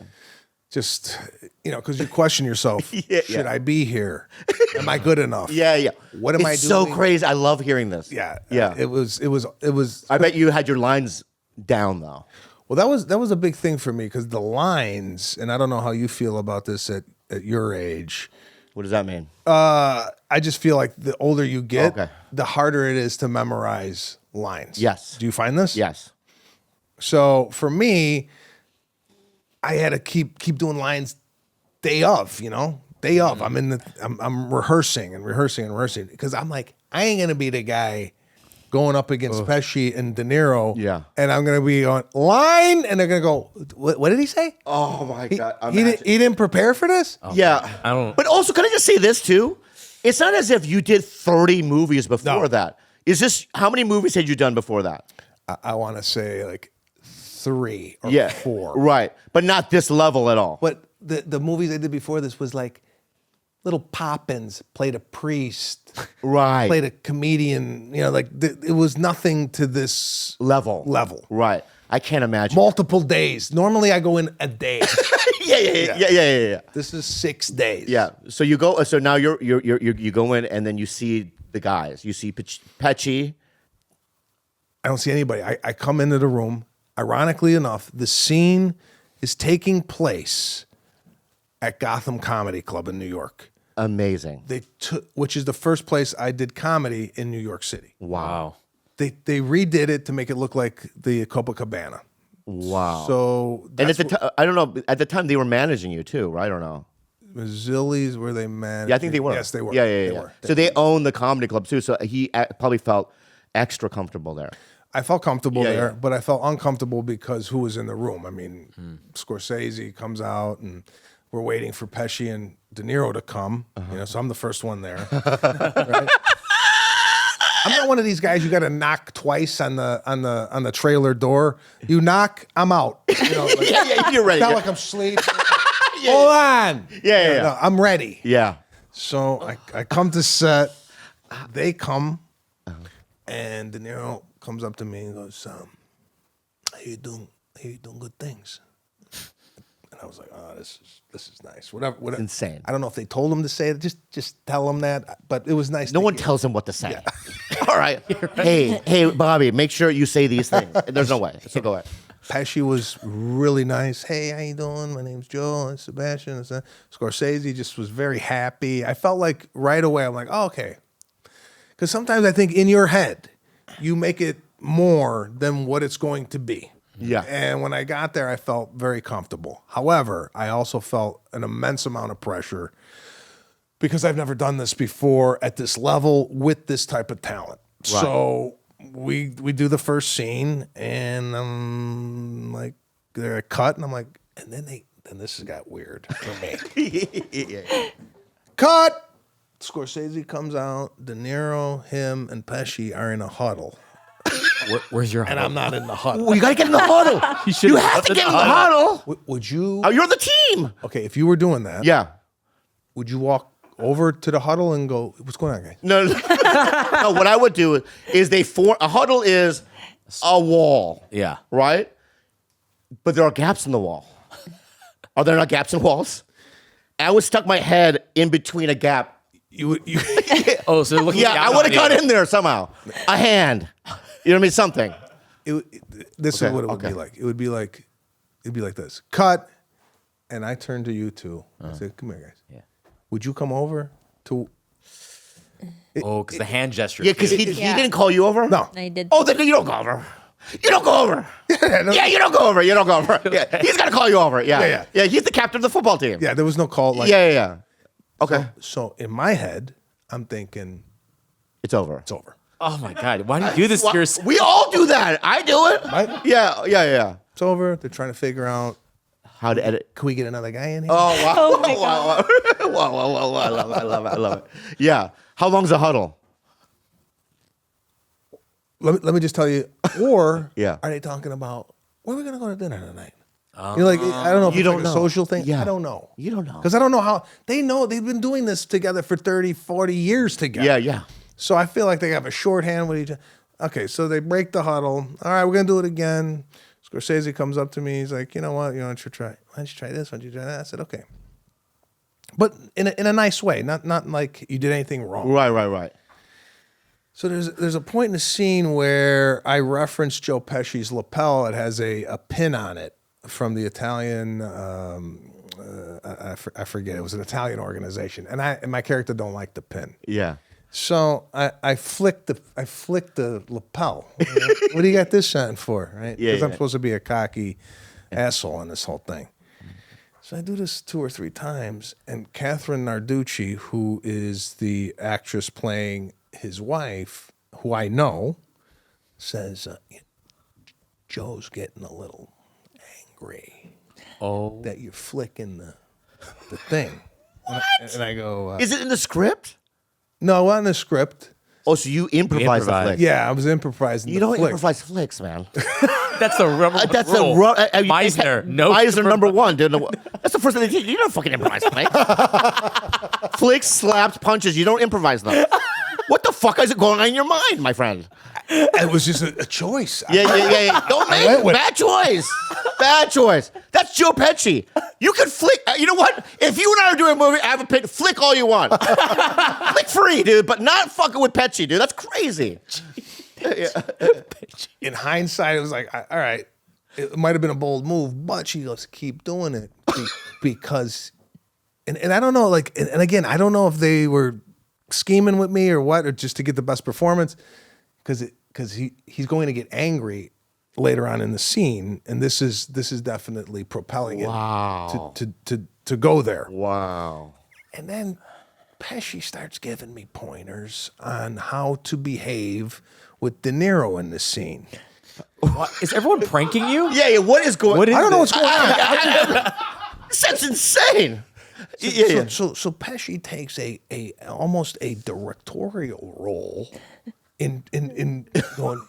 Just, because you question yourself. Yeah. Should I be here? Am I good enough? Yeah. What am I doing? It's so crazy. I love hearing this. Yeah. Yeah. It was. I bet you had your lines down though. Well, that was a big thing for me because the lines, and I don't know how you feel about this at your age. What does that mean? I just feel like the older you get, Okay. the harder it is to memorize lines. Yes. Do you find this? Yes. So for me, I had to keep doing lines day of. I'm rehearsing because I'm like, I ain't gonna be the guy going up against Pesci and De Niro. Yeah. And I'm gonna be on line, and they're gonna go, what did he say? Oh my God. He didn't prepare for this. Yeah. I don't- But also, can I just say this too? It's not as if you did 30 movies before No. that. Is this how many movies had you done before that? I want to say like 3 or Yeah. 4. Right. But not this level at all. But the movies I did before this was like Little Poppins, played a priest, Right. played a comedian. It was nothing to this level. Right. I can't imagine. multiple days. Normally I go in a day. Yeah. This is 6 days. Yeah. So you go. So now you go in and then you see the guys. You see Pesci. I don't see anybody. I come into the room. Ironically enough, the scene is taking place at Gotham Comedy Club in New York. Amazing. Which is the first place I did comedy in New York City. Wow. They redid it to make it look like the Copacabana. Wow. So And at the I don't know. At the time, they were managing you too, right? Or no? Zillies, were they managed? Yeah, I think they were. Yes, they were. Yeah. They were. So they own the comedy club too. So he probably felt extra comfortable there. I felt comfortable Yeah, there, yeah. but I felt uncomfortable because who was in the room? I mean, Scorsese comes out, and we're waiting for Pesci and De Niro to come. So I'm the first one there. Right? I'm not one of these guys you got to knock twice on the trailer door. You knock, I'm out. Yeah, you're ready. It's not like I'm sleeping. Hold on. Yeah. No, I'm ready. Yeah. So I come to set. They come, and De Niro comes up to me and goes, "How you doing? You doing good things?" And I was like, "Oh, this is nice. Whatever. Insane. I don't know if they told him to say it. Just tell him that. But it was nice. No to one hear. tells him what to say. All right. Hey, Bobby, make sure you say these things. There's no way. So go ahead. Pesci was really nice. Hey, how you doing? My name's Joe. I'm Sebastian. Scorsese just was very happy. I felt like right away, I'm like, oh, okay. Because sometimes I think in your head, you make it more than what it's going to be. Yeah. And when I got there, I felt very comfortable. However, I also felt an immense amount of pressure because I've never done this before at this level with this type of talent. Right. So we do the first scene, and I'm like, they're cut, and I'm like, and then this has got weird for me. Cut. Scorsese comes out. De Niro, him, and Pesci are in a huddle, Where's your and I'm not in the huddle. Well, you got to get in the huddle. You have to get in the huddle. Would you? Oh, you're the team. Okay, if you were doing that, Yeah. would you walk over to the huddle and go, "What's going on, guys?" No. What I would do is a huddle is a wall. Yeah. Right? But there are gaps in the wall. Are there not gaps in walls? I would stuck my head in between a gap. Oh, so looking Yeah, I would have got in there somehow. A hand. You know what I mean? Something. This is what it would be like. It'd be like this. Cut. And I turn to you two. I said, come here, guys. Yeah. Would you come over to... Because the hand gesture. Yeah, because he didn't call you over? No. I did. Oh, then you don't go over. You don't go over. Yeah, you don't go over. You don't go over. Yeah, he's got to call you over. Yeah. Yeah, he's the captain of the football team. Yeah, there was no call. Like, Yeah. Okay. So in my head, I'm thinking, It's over. it's over. Oh my God! Why do you do this to yourself? We all do that. I do it. Right? Yeah. It's over. They're trying to figure out, How to edit. can we get another guy in here? Oh, wow. Oh, my God. Wow. I love it. Yeah. How long's the huddle? Let me just tell you. Or Yeah. are they talking about, where are we going to go to dinner tonight? You're like, I don't know if You it's don't like know. a social thing. Yeah. I don't know. You don't know. Because I don't know how, they know they've been doing this together for 30, 40 years together. Yeah. So I feel like they have a shorthand with each other. Okay, so they break the huddle. All right, we're going to do it again. Scorsese comes up to me. He's like, you know what? Why don't you try this? Why don't you try that? I said, okay. But in a nice way, not like you did anything wrong. Right. So there's a point in the scene where I reference Joe Pesci's lapel. It has a pin on it from the Italian, I forget. It was an Italian organization. And my character don't like the pin. Yeah. So I flicked the lapel. What do you got this sign for, right? Yeah, Because I'm yeah. supposed to be a cocky asshole on this whole thing. So I do this 2 or 3 times, and Catherine Narducci, who is the actress playing his wife, who I know, says, Joe's getting a little angry that you're flicking the thing. What? And I go, Is it in the script? no, on the script. Oh, so you improvise the improvise. flick. Yeah, I was improvising. You the don't flick. improvise flicks, man. That's the rubber. That's rule. Meisner. No. Meisner number one, dude. That's the first thing they teach you. You don't fucking improvise flicks. Flicks, slaps, punches. You don't improvise them. What the fuck is it going on in your mind, my friend? It was just a choice. Yeah. Don't make went with bad choice. Bad choice. That's Joe Pesci. You could flick. You know what? If you and I are doing a movie, I have a pick. Flick all you want. Flick free, dude, but not fucking with Pesci, dude. That's crazy. In hindsight, it was like, all right, it might have been a bold move, but she goes, keep doing it because, and I don't know, like, and again, I don't know if they were scheming with me or what, or just to get the best performance, because he's going to get angry later on in the scene, and this is definitely propelling it to go there. Wow. And then Pesci starts giving me pointers on how to behave with De Niro in the scene. What? Is everyone pranking you? Yeah. What is going? What is I don't know what's this? going on. That's insane. So Pesci takes a almost a directorial role in going,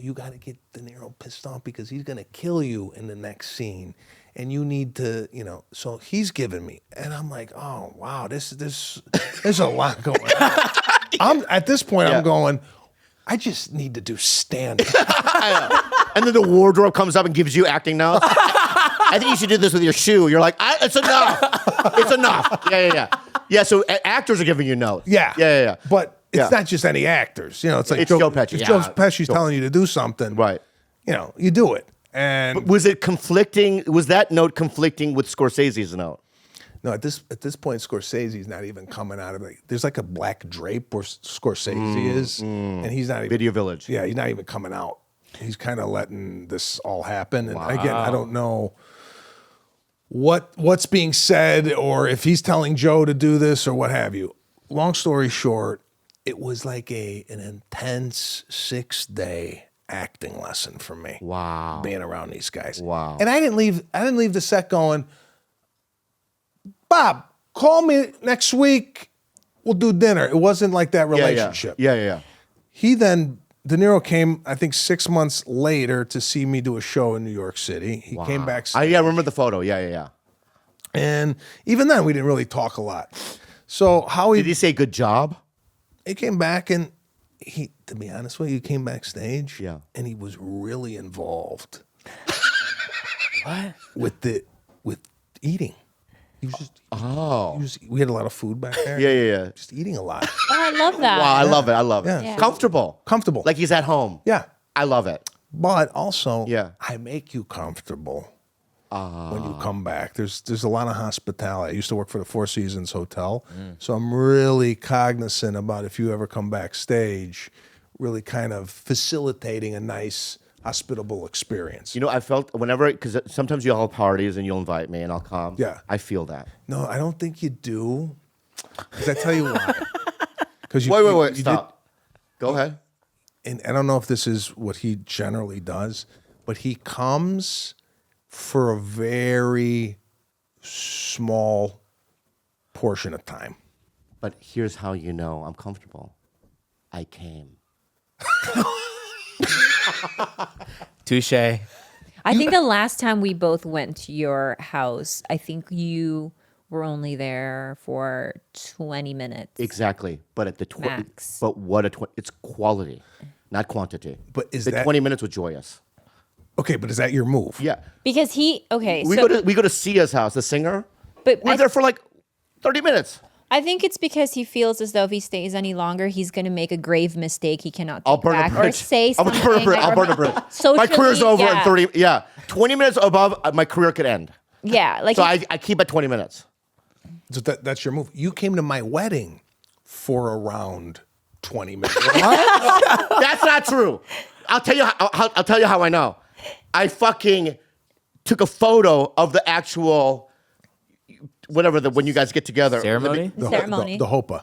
you got to get De Niro pissed off because he's going to kill you in the next scene. And you need to, so he's giving me. And I'm like, oh, wow, there's a lot going on. At this point, I'm going, I just need to do stand-up. And then the wardrobe comes up and gives you acting notes. I think you should do this with your shoe. You're like, it's enough. It's enough. Yeah. Yeah, so actors are giving you notes. Yeah. But it's not just any actors. It's like It's Joe Pesci. If Yeah. Joe Pesci's telling you to do something, Right. You do it. And Was it conflicting? Was that note conflicting with Scorsese's note? no, at this point, Scorsese's not even coming out of it. There's like a black drape where Scorsese is, and he's not even Video Village. Yeah, he's not even coming out. He's kind of letting this all happen. And again, I don't know what's being said or if he's telling Joe to do this or what have you. Long story short, it was like an intense 6-day acting lesson for me. Wow. Being around these guys. Wow. And I didn't leave the set going, Bob, call me next week. We'll do dinner. It wasn't like that relationship. Yeah. He then, De Niro came, I think 6 months later to see me do a show in New York City. He came back. I remember the photo. Yeah. And even then, we didn't really talk a lot. So Did he say good job? he came back and he, to be honest with you, came backstage. Yeah. And he was really involved. What? With eating. He was just. Oh. We had a lot of food back there. Yeah. Just eating a lot. Oh, I love that. Wow, I love it. I love it. Yeah. Yeah. Comfortable. Comfortable. Like he's at home. Yeah. I love it. But also, Yeah. I make you comfortable when you come back. There's a lot of hospitality. I used to work for the Four Seasons Hotel, so I'm really cognizant about if you ever come backstage, really kind of facilitating a nice, hospitable experience. You know, I felt whenever, because sometimes you'll have parties and you'll invite me and I'll come. Yeah. I feel that. No, I don't think you do. Because I tell you why. Because Wait. Stop. Go ahead. And I don't know if this is what he generally does, but he comes for a very small portion of time. But here's how you know I'm comfortable. I came. Touche. I think the last time we both went to your house, I think you were only there for 20 minutes. Exactly. But at the Max. But what it's quality, not quantity. But is the that- 20 minutes was joyous? Okay, but is that your move? Yeah. Because we We go to Sia's house, the singer. but We're there for like 30 minutes. I think it's because he feels as though if he stays any longer, he's going to make a grave mistake he cannot take I'll burn back a bridge. or say I'll something. burn a bridge. I'll burn a bridge. My career's over in 30. Yeah, 20 minutes above, my career could end. Yeah, like So I keep at 20 minutes. So that's your move. You came to my wedding for around 20 minutes. That's not true. I'll tell you how I know. I fucking took a photo of the actual whatever when you guys get together. Ceremony? ceremony. The Hopa.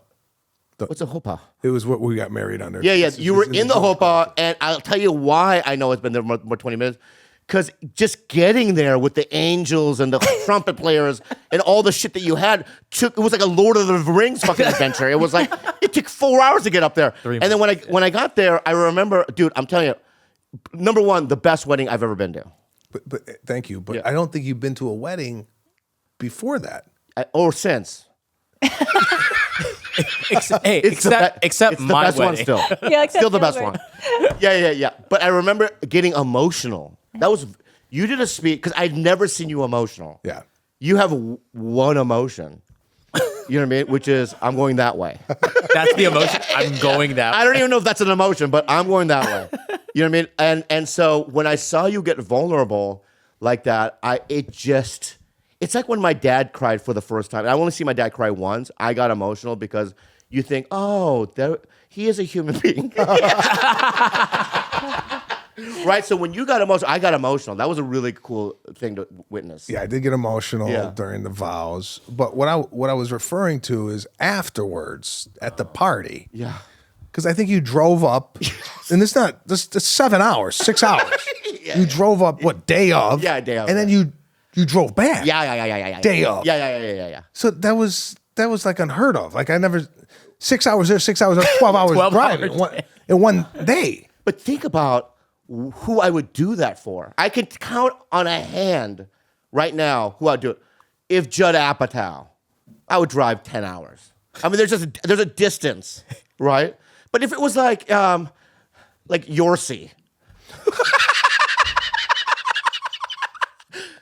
What's a hopa? It was what we got married under. Yeah. You were in the hopa, and I'll tell you why I know it's been there more 20 minutes. Because just getting there with the angels and the trumpet players and all the shit that you had it was like a Lord of the Rings fucking adventure. It was like it took 4 hours to get up there. And then when I got there, I remember, dude, I'm telling you, number one, the best wedding I've ever been to. But thank you. But Yeah. I don't think you've been to a wedding before that. Or since. Except It's the my best one wedding. still. Yeah, except Still the best Gilbert. one. Yeah. But I remember getting emotional. You did a speech, because I'd never seen you emotional. Yeah. You have one emotion. You know what I mean? Which is, I'm going that way. That's the emotion. I'm going that I don't even know if that's an emotion, but I'm going that way. You know what I mean? And so when I saw you get vulnerable like that, it's like when my dad cried for the first time. I only see my dad cry once. I got emotional because you think, he is a human being. Right? So when you got emotional, I got emotional. That was a really cool thing to witness. Yeah, I did get emotional during the vows. But what I was referring to is afterwards at the party. Yeah. Because I think you drove up, and it's 7 hours, 6 hours. You drove up, day of? Yeah, day of. And then you drove back. Yeah. Day of. Yeah. So that was like unheard of. Like I never, 6 hours there, 6 hours there, 12 hours 12 driving hours. in one day. But think about who I would do that for. I could count on a hand right now who I'd do it. If Judd Apatow, I would drive 10 hours. I mean, there's a distance, right? But if it was like Yorsi.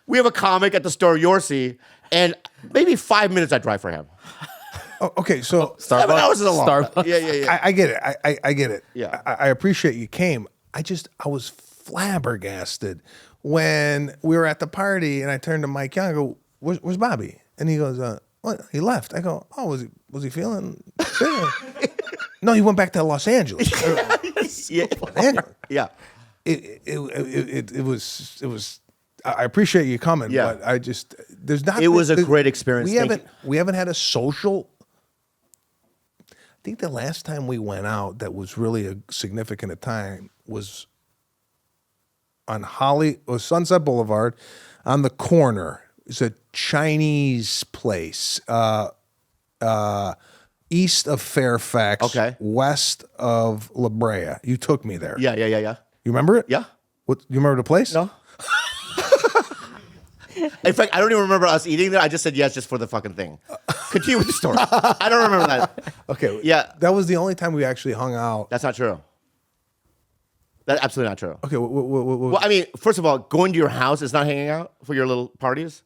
We have a comic at the store, Yorsi, and maybe 5 minutes I'd drive for him. Oh, okay, so 7 hours is a long time. Starbucks. Yeah. I get it. I get it. Yeah. I appreciate you came. I was flabbergasted when we were at the party and I turned to Mike Young. I go, "Where's Bobby?" And he goes, "What? He left." I go, "Oh, was he feeling sick?" No, he went back to Los Angeles. Yeah. It was. I appreciate you coming, Yeah. but I just there's not. It was a great experience. We haven't had a social. I think the last time we went out that was really a significant time was on Sunset Boulevard on the corner. It's a Chinese place east of Fairfax, Okay. west of La Brea. You took me there. Yeah. You remember it? Yeah. What? You remember the place? No. In fact, I don't even remember us eating there. I just said yes just for the fucking thing. Continue with the story. I don't remember that. Okay. Yeah. That was the only time we actually hung out. That's not true. That's absolutely not true. Okay. Well, I mean, first of all, going to your house is not hanging out for your little parties.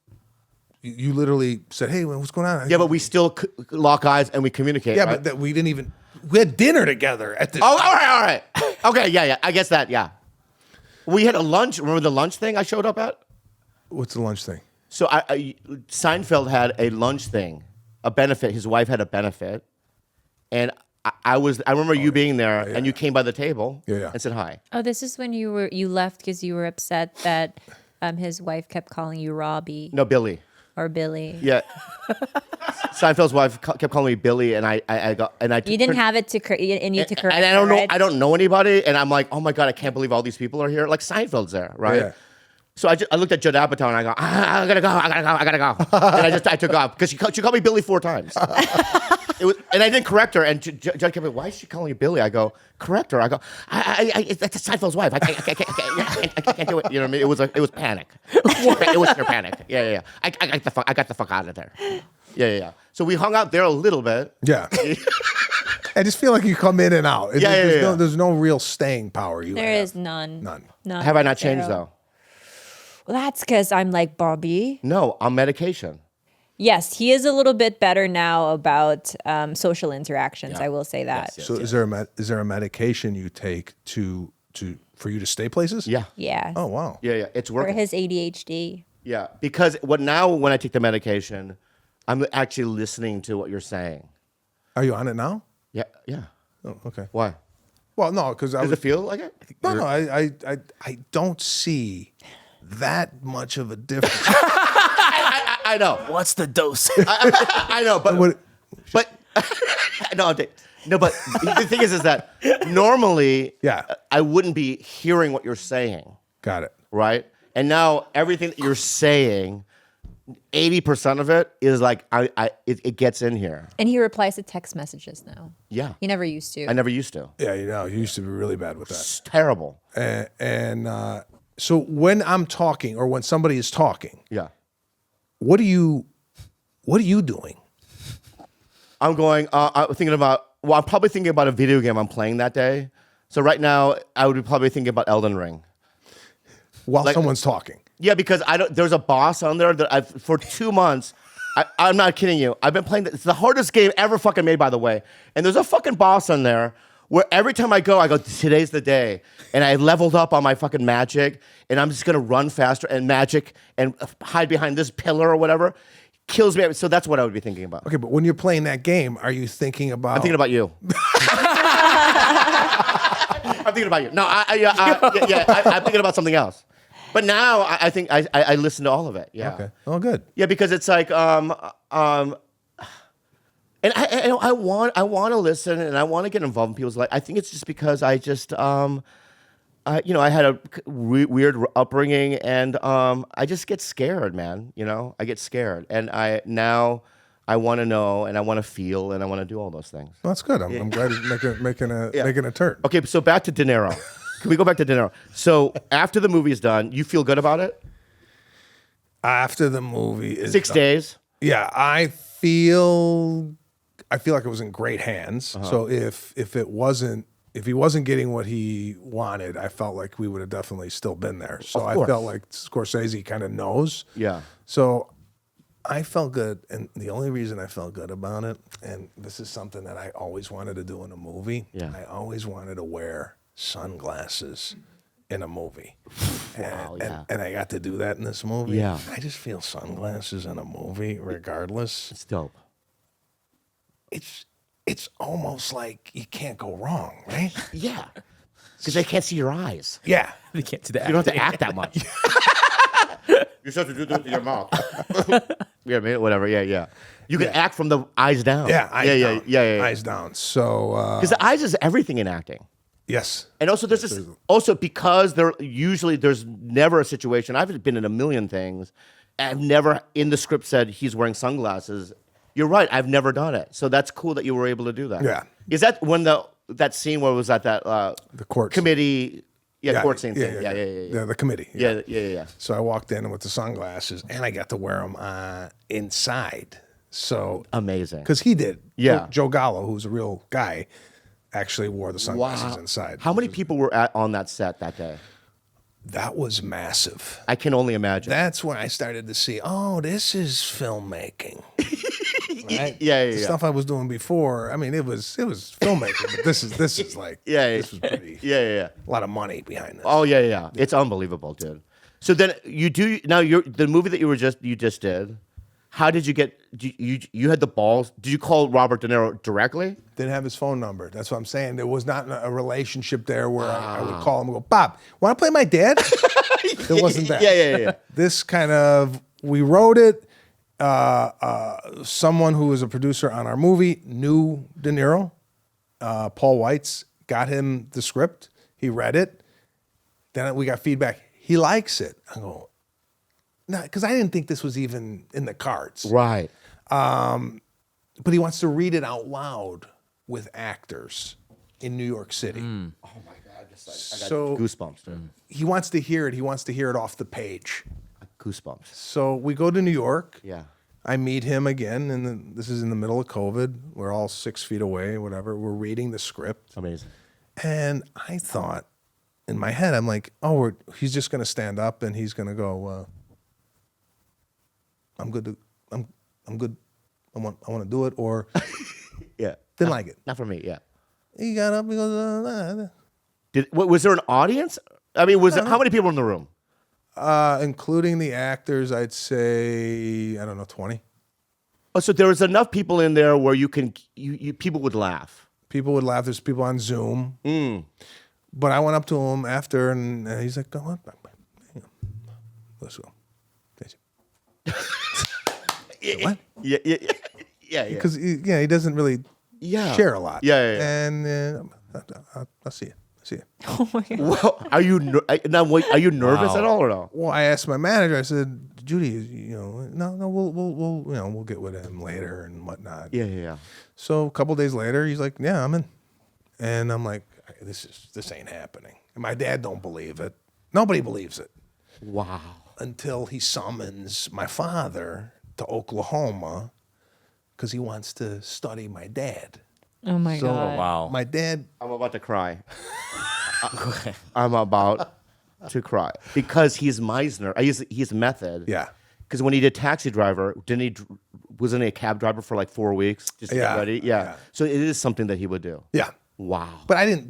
You literally said, "Hey, what's going on?" Yeah, but we still lock eyes and we communicate. Yeah, right? but that we didn't even. We had dinner together at the. Oh, all right. Okay, yeah. I guess that, yeah. We had a lunch. Remember the lunch thing I showed up at? What's the lunch thing? So Seinfeld had a lunch thing, a benefit. His wife had a benefit, and I remember you being there, and you came by the table and said hi. Oh, this is when you left because you were upset that his wife kept calling you Robbie No, Billy. or Billy. Yeah. Seinfeld's wife kept calling me Billy, and I You didn't have it to in you to correct. and I don't know. right? I don't know anybody, and I'm like, oh my god, I can't believe all these people are here. Like Seinfeld's there, right? Yeah. So I looked at Judd Apatow and I go, I gotta go. And I took off because she called me Billy 4 times. And I didn't correct her. And Judd kept me, why is she calling you Billy? I go, correct her. I go, that's Seinfeld's wife. I can't do it. You know what I mean? It was panic. It was pure panic. Yeah. I got the fuck out of there. Yeah. So we hung out there a little bit. Yeah. I just feel like you come in and out. There's no real staying power. There is none. None. Have I not changed Zero. though? Well, that's because I'm like Bobby. No, I'm medication. Yes, he is a little bit better now about social interactions. I will say that. So is there a medication you take for you to stay places? Yeah. Yeah. Oh wow. Yeah. It's For working. his ADHD. Yeah, because when I take the medication, I'm actually listening to what you're saying. Are you on it now? Yeah. Oh, okay. Why? Well, no, because Does it feel like it? No, I don't see that much of a difference. I know. What's the dose? I know, but no, but the thing is that normally, I wouldn't be hearing what you're saying. Got it. Right? And now everything that you're saying, 80% of it is like it gets in here. And he replies to text messages now. Yeah. He never used to. I never used to. Yeah, you used to be really bad with that. It's terrible. So when I'm talking or when somebody is talking, Yeah. what are you doing? I'm going. I'm thinking about. Well, I'm probably thinking about a video game I'm playing that day. So right now, I would be probably thinking about Elden Ring. While someone's talking. Yeah, because there's a boss on there that for 2 months. I'm not kidding you. I've been playing. It's the hardest game ever fucking made, by the way. And there's a fucking boss on there where every time I go, today's the day. And I leveled up on my fucking magic, and I'm just gonna run faster and magic and hide behind this pillar or whatever. Kills me. So that's what I would be thinking about. Okay, but when you're playing that game, are you thinking about? I'm thinking about you. I'm thinking about you. No, I'm thinking about something else. But now I think I listen to all of it. Yeah. Okay. Oh, good. Yeah, because it's like and I want to listen and I want to get involved in people's life. I think it's just because I just I had a weird upbringing and I just get scared, man. I get scared, and I want to know and I want to feel and I want to do all those things. Well, that's good. I'm glad you're making a turn. Okay, so back to De Niro. Can we go back to De Niro? So after the movie is done, you feel good about it? After the movie is 6 done. days? Yeah, I feel like it was in great hands. So if he wasn't getting what he wanted, I felt like we would have definitely still been there. So I felt like Scorsese kind of knows. Yeah. So I felt good, and the only reason I felt good about it, and this is something that I always wanted to do in a movie. Yeah. I always wanted to wear sunglasses in a movie. Wow, and I got to do that in this movie. Yeah. I just feel sunglasses in a movie, regardless. It's dope. It's almost like you can't go wrong, right? Yeah. Because they can't see your eyes. Yeah. They can't do that. You don't have to act that much. You just have to do this with your mouth. Yeah, man, whatever. Yeah. You can act from the eyes down. Yeah, eyes down. Yeah. Eyes down. So Because the eyes is everything in acting. yes. And also, there's this. Also, because there's never a situation. I've been in a million things. I've never in the script said he's wearing sunglasses. You're right. I've never done it. So that's cool that you were able to do that. Yeah. Is that when that scene where it was at that The court committee? court scene thing. Yeah. The committee. Yeah. So I walked in with the sunglasses, and I got to wear them inside. So amazing. Because he did. Yeah. Joe Gallo, who's a real guy, actually wore the sunglasses inside. How many people were on that set that day? That was massive. I can only imagine. That's when I started to see, this is filmmaking. Right? Yeah. The stuff I was doing before, I mean, it was filmmaking, but this is like, this was pretty, a lot of money behind this. Oh yeah. It's unbelievable, dude. So then the movie that you just did. How did you get? You had the balls? Did you call Robert De Niro directly? Didn't have his phone number. That's what I'm saying. There was not a relationship there where I would call him and go, Bob, want to play my dad? There wasn't that. Yeah. This kind of, we wrote it. Someone who was a producer on our movie knew De Niro. Paul Weitz got him the script. He read it. Then we got feedback. He likes it. I go, no, because I didn't think this was even in the cards. Right. But he wants to read it out loud with actors in New York City. Oh my God! I got So goosebumps, dude. he wants to hear it. He wants to hear it off the page. Goosebumps. So we go to New York. Yeah. I meet him again, and this is in the middle of COVID. We're all 6 feet away, whatever. We're reading the script. Amazing. And I thought, in my head, I'm like, he's just going to stand up and he's going to go, I'm good. I'm good. I want to do it. Or Yeah. didn't like it. Not for me. Yeah. He got up. He goes, Was there an audience? I mean, how many people in the room? including the actors, I'd say, I don't know, 20. Oh, so there was enough people in there where you people would laugh. People would laugh. There's people on Zoom. But I went up to him after, and he's like, "Go on, let's go." What? Yeah. Because he doesn't really share a lot. Yeah. And I'll see you. Oh my God. Well, are you nervous at all or no? Well, I asked my manager. I said, "Judy, no, we'll get with him later and whatnot." Yeah. So a couple days later, he's like, "Yeah, I'm in," and I'm like, "This ain't happening." And my dad don't believe it. Nobody believes it. Wow. Until he summons my father to Oklahoma because he wants to study my dad. Oh my God. Wow. My dad. I'm about to cry. I'm about to cry because he's Meisner. He's method. Yeah. Because when he did Taxi Driver, wasn't he a cab driver for like 4 weeks just to get ready? Yeah. So it is something that he would do. Yeah. Wow. But I just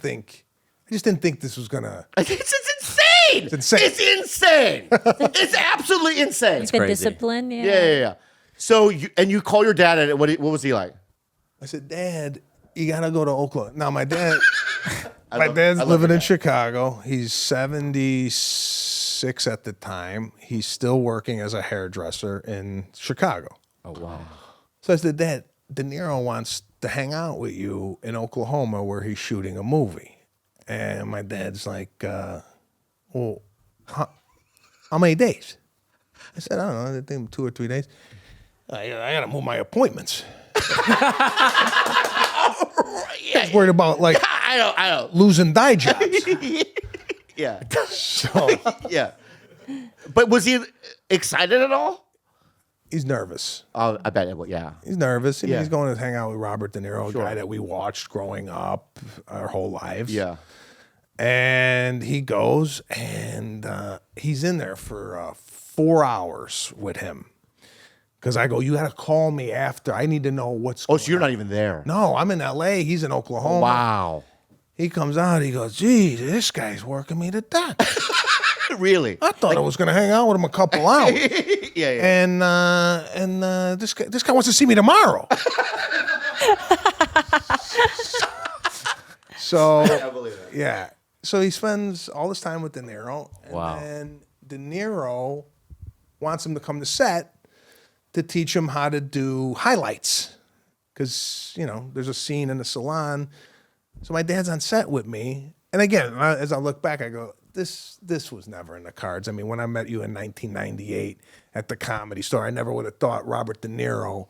didn't think this was gonna. It's insane. It's insane. It's insane. It's absolutely insane. Like the crazy. discipline. Yeah. So you call your dad and what was he like? I said, "Dad, you gotta go to Oklahoma." Now my dad, dad's living in Chicago. He's 76 at the time. He's still working as a hairdresser in Chicago. Oh, wow. So I said, "Dad, De Niro wants to hang out with you in Oklahoma where he's shooting a movie." And my dad's like, "Well, how many days?" I said, "I don't know. I think 2 or 3 days." I gotta move my appointments. I was worried about I don't. losing die jobs. Yeah. So Yeah. But was he excited at all? he's nervous. Oh, I bet. Yeah. He's nervous. And Yeah. he's going to hang out with Robert De Niro, a guy that we watched growing up our whole lives. Yeah. And he goes and he's in there for 4 hours with him. Because I go, "You got to call me after. I need to know what's going on." Oh, so you're not even there. No, I'm in L.A. He's in Oklahoma. Wow. He comes out. He goes, "Geez, this guy's working me to death." Really? I thought I was going to hang out with him a couple hours. Yeah. And this guy wants to see me tomorrow. So I believe it. yeah. So he spends all this time with De Niro. And Wow. then De Niro wants him to come to set to teach him how to do highlights. Because, there's a scene in the salon. So my dad's on set with me. And again, as I look back, I go, this was never in the cards. I mean, when I met you in 1998 at the Comedy Store, I never would have thought Robert De Niro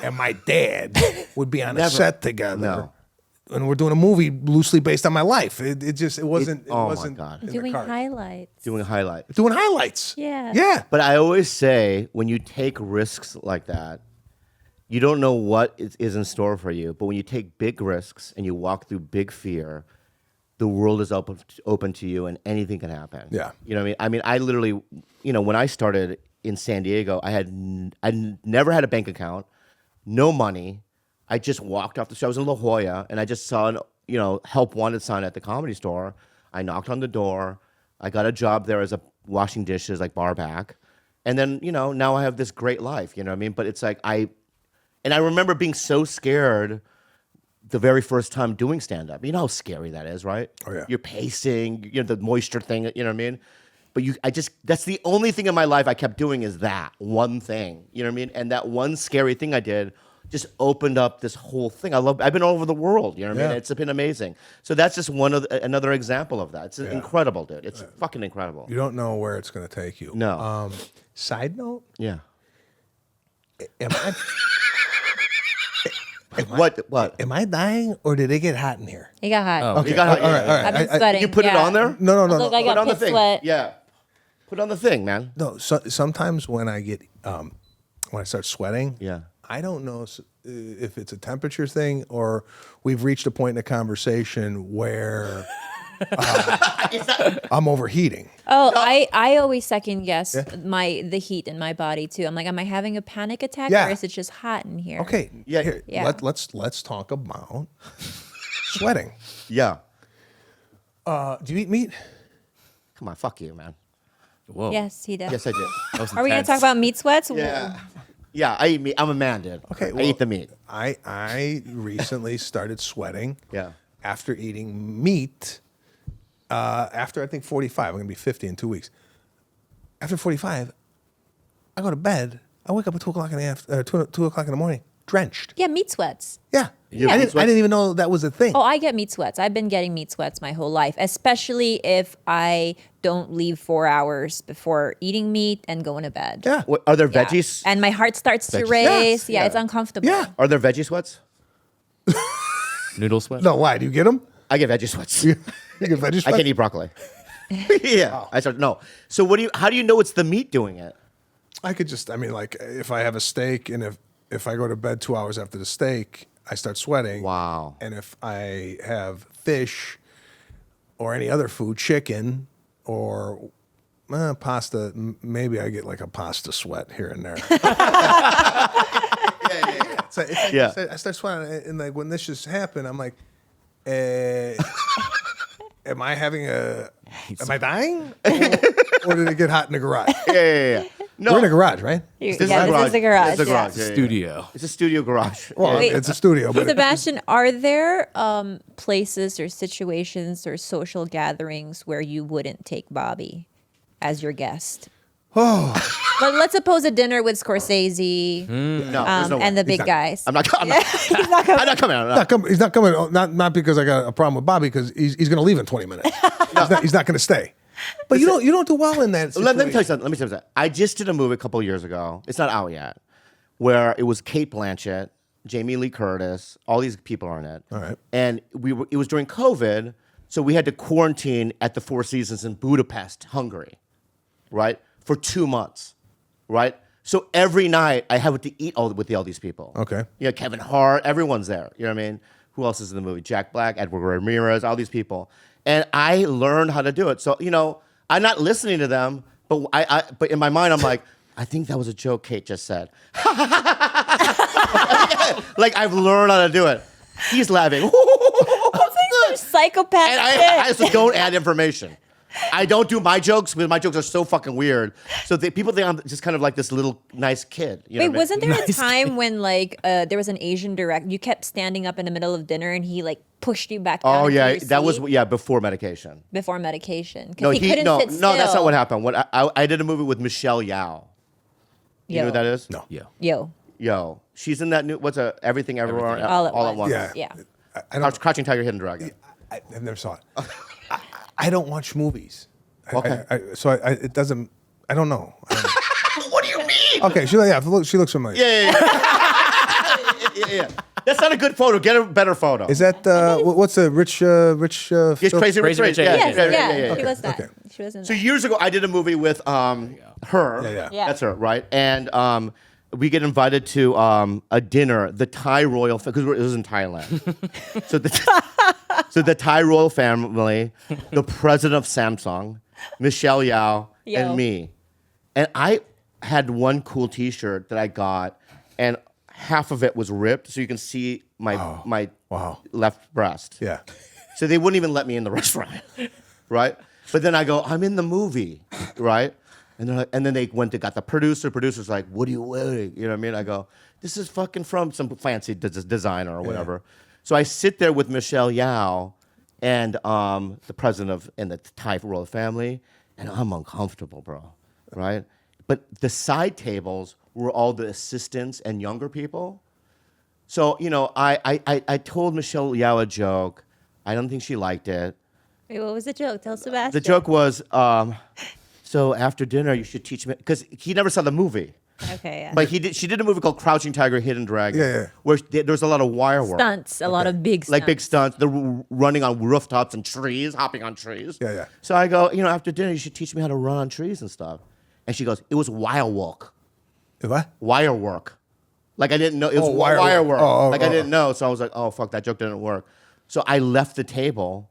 and my dad would be on a set together. No. and we're doing a movie loosely based on my life. It wasn't. Oh, my wasn't God. in the Doing cards. highlights. Doing highlights. Doing highlights. Yeah. Yeah. But I always say, when you take risks like that, you don't know what is in store for you. But when you take big risks and you walk through big fear, the world is open to you and anything can happen. Yeah. You know what I mean? I literally, when I started in San Diego, I never had a bank account, no money. I just walked off the street. I was in La Jolla and I just saw an, help wanted sign at the Comedy Store. I knocked on the door. I got a job there as a washing dishes, like bar back. And then, now I have this great life, you know what I mean? But it's like I remember being so scared the very first time doing stand-up. You know how scary that is, right? Oh, yeah. You're pacing, the moisture thing, you know what I mean? But that's the only thing in my life I kept doing is that one thing, you know what I mean? And that one scary thing I did just opened up this whole thing. I've been all over the world, you know what I mean? It's been amazing. So that's just another example of that. It's incredible, dude. It's fucking incredible. You don't know where it's going to take you. No. Side note. Yeah. Am I? What? Am I dying or did it get hot in here? It got hot. Okay. You got all right. I've been sweating. You put it yeah. on there? No. Look, I Put it got on the pit thing. sweat. Yeah. Put it on the thing, man. No. Sometimes when I get when I start sweating, Yeah. I don't know if it's a temperature thing or we've reached a point in a conversation where I'm overheating. Oh, I always second guess the heat in my body too. I'm like, am I having a panic attack Yeah. or is it just hot in here? Okay. Yeah. Here, Yeah. Let's talk about sweating. Yeah. Do you eat meat? Come on, fuck you, man. Whoa. Yes, he does. Yes, I did. That was Are we going to intense. talk about meat sweats? Yeah. Yeah, I eat meat. I'm a man, dude. Okay, I well- eat the meat. I recently started sweating. Yeah. After eating meat. After I think 45, I'm gonna be 50 in 2 weeks. After 45, I go to bed. I wake up at 2:00 in the 2:00 in the morning, drenched. Yeah, meat sweats. Yeah, You I have meat didn't even know that was a thing. Oh, I get meat sweats. I've been getting meat sweats my whole life, especially if I don't leave 4 hours before eating meat and going to bed. Yeah, What, are there Yeah. veggies? And my heart starts to Veggies. race. Yeah, Yeah. it's uncomfortable. yeah. Are there veggie sweats? Noodle sweat? No, why? Do you get them? I get veggie sweats. You get veggie I sweat? can't eat broccoli. Yeah. I start no. So how do you know it's the meat doing it? I could just. I mean, like if I have a steak and if I go to bed 2 hours after the steak, I start sweating. Wow. And if I have fish or any other food, chicken or pasta, maybe I get like a pasta sweat here and there. So it's like Yeah. I start sweating, and like when this just happened, I'm like, am I having am I dying? Or did it get hot in the garage? Yeah. No. We're in a garage, right? Yeah, This this is the garage. It's the yeah. garage. Yeah. Studio. It's a studio garage. Well, Wait. it's a studio, but Sebastian, are there places or situations or social gatherings where you wouldn't take Bobby as your guest? oh, But let's suppose a dinner with Scorsese No, there's no way. and the big guys. I'm not coming. I'm not coming out. he's not coming. Not because I got a problem with Bobby, because he's going to leave in 20 minutes. He's not going to stay. But you don't do well in that situation. Let me tell you something. I just did a movie a couple of years ago. It's not out yet. Where it was Kate Blanchett, Jamie Lee Curtis, all these people are in it. All right. And it was during COVID, so we had to quarantine at the Four Seasons in Budapest, Hungary, right, for 2 months, right. So every night I have to eat with all these people. Okay. Yeah, Kevin Hart, everyone's there. You know what I mean? Who else is in the movie? Jack Black, Edward Ramirez, all these people. And I learned how to do it. So, I'm not listening to them, but but in my mind, I'm like, I think that was a joke Kate just said. Like, I've learned how to do it. He's laughing. Psychopath. And I also don't add information. I don't do my jokes because my jokes are so fucking weird. So people think I'm just kind of like this little nice kid. You know Wait, what I mean? wasn't there a time when there was an Asian director? You kept standing up in the middle of dinner and he pushed you back down. Oh into yeah, your that was seat before medication. before medication. 'Cause No, he couldn't no, sit no, still. that's not what happened. What I did a movie with Michelle Yao. You know who that is? No. Yeah. Yo, She's in that new Everything Everywhere Everything. all at All once. at once. Yeah. I don't. Crouching Tiger, Hidden Dragon. I've never saw it. I don't watch movies. Okay. It doesn't. I don't know. What do you mean? Okay, she looks familiar. Yeah. yeah. That's not a good photo. Get a better photo. Is that what's the rich? It's Crazy Rich Rich Yes, Asians. yeah. She was that. Okay. She was in So that. years ago, I did a movie with her. Yeah. That's her, right? And we get invited to a dinner, the Thai royal, because it was in Thailand. so the Thai royal family, the president of Samsung, Michelle Yao, and me. And I had one cool T-shirt that I got, and half of it was ripped, so you can see my left breast. Yeah. So they wouldn't even let me in the restaurant, right? But then I go, I'm in the movie, right? And they're like, and then they went to got the producer. Producer's like, what are you wearing? You know what I mean? I go, this is fucking from some fancy designer or whatever. So I sit there with Michelle Yao and the president of and the Thai royal family, and I'm uncomfortable, bro, right? But the side tables were all the assistants and younger people. So, you know, I told Michelle Yao a joke. I don't think she liked it. Wait, what was the joke? Tell Sebastian. The joke was, so after dinner, you should teach me, because he never saw the movie. Okay, yeah. But she did a movie called Crouching Tiger, Hidden Dragon, Yeah. where there's a lot of wire work. Stunts, a lot of big stunts. Like big stunts. They're running on rooftops and trees, hopping on trees. Yeah. So I go, you know, after dinner, you should teach me how to run on trees and stuff. And she goes, it was wire work. What? Wire work. Like I didn't know. It was wire wire work. work. I didn't know. So I was like, oh, fuck, that joke didn't work. So I left the table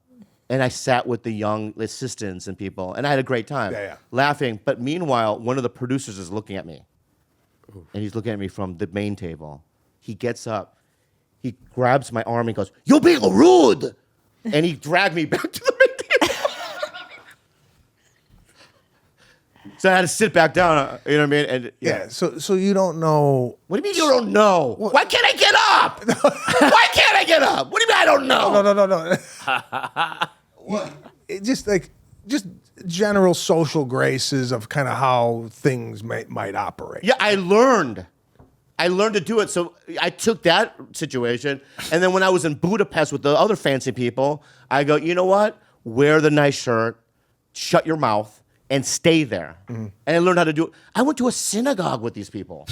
and I sat with the young assistants and people. And I had a great time laughing. But meanwhile, one of the producers is looking at me. And he's looking at me from the main table. He gets up. He grabs my arm and goes, you're being rude. And he dragged me back to the main table. So I had to sit back down, you know what I mean? And Yeah. So you don't know. What do you mean you don't know? Why can't I get up? Why can't I get up? What do you mean I don't know? No. It just general social graces of kind of how things might operate. Yeah, I learned to do it. So I took that situation, and then when I was in Budapest with the other fancy people, I go, you know what? Wear the nice shirt, shut your mouth, and stay there. And I learned how to do it. I went to a synagogue with these people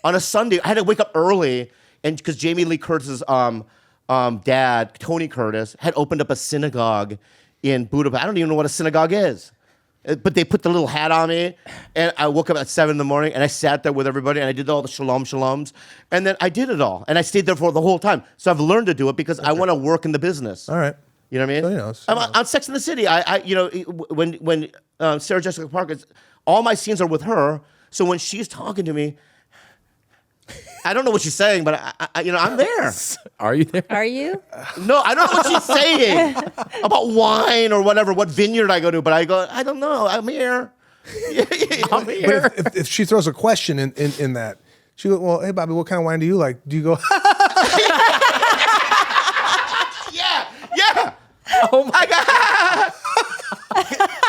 on a Sunday. I had to wake up early, and because Jamie Lee Curtis's dad, Tony Curtis, had opened up a synagogue in Budapest. I don't even know what a synagogue is. But they put the little hat on me, and I woke up at 7 a.m, and I sat there with everybody, and I did all the shaloms, and then I did it all, and I stayed there for the whole time. So I've learned to do it because I want to work in the business. All right. You know what I mean? So, on Sex and the City, when Sarah Jessica Parker, all my scenes are with her. So when she's talking to me, I don't know what she's saying, but I'm there. Are you there? Are you? No, I don't know what she's saying about wine or whatever, what vineyard I go to, but I go, I don't know. I'm here. I'm here. But if she throws a question in that, she goes, well, hey, Bobby, what kind of wine do you like? Do you go, Yeah. Oh my God.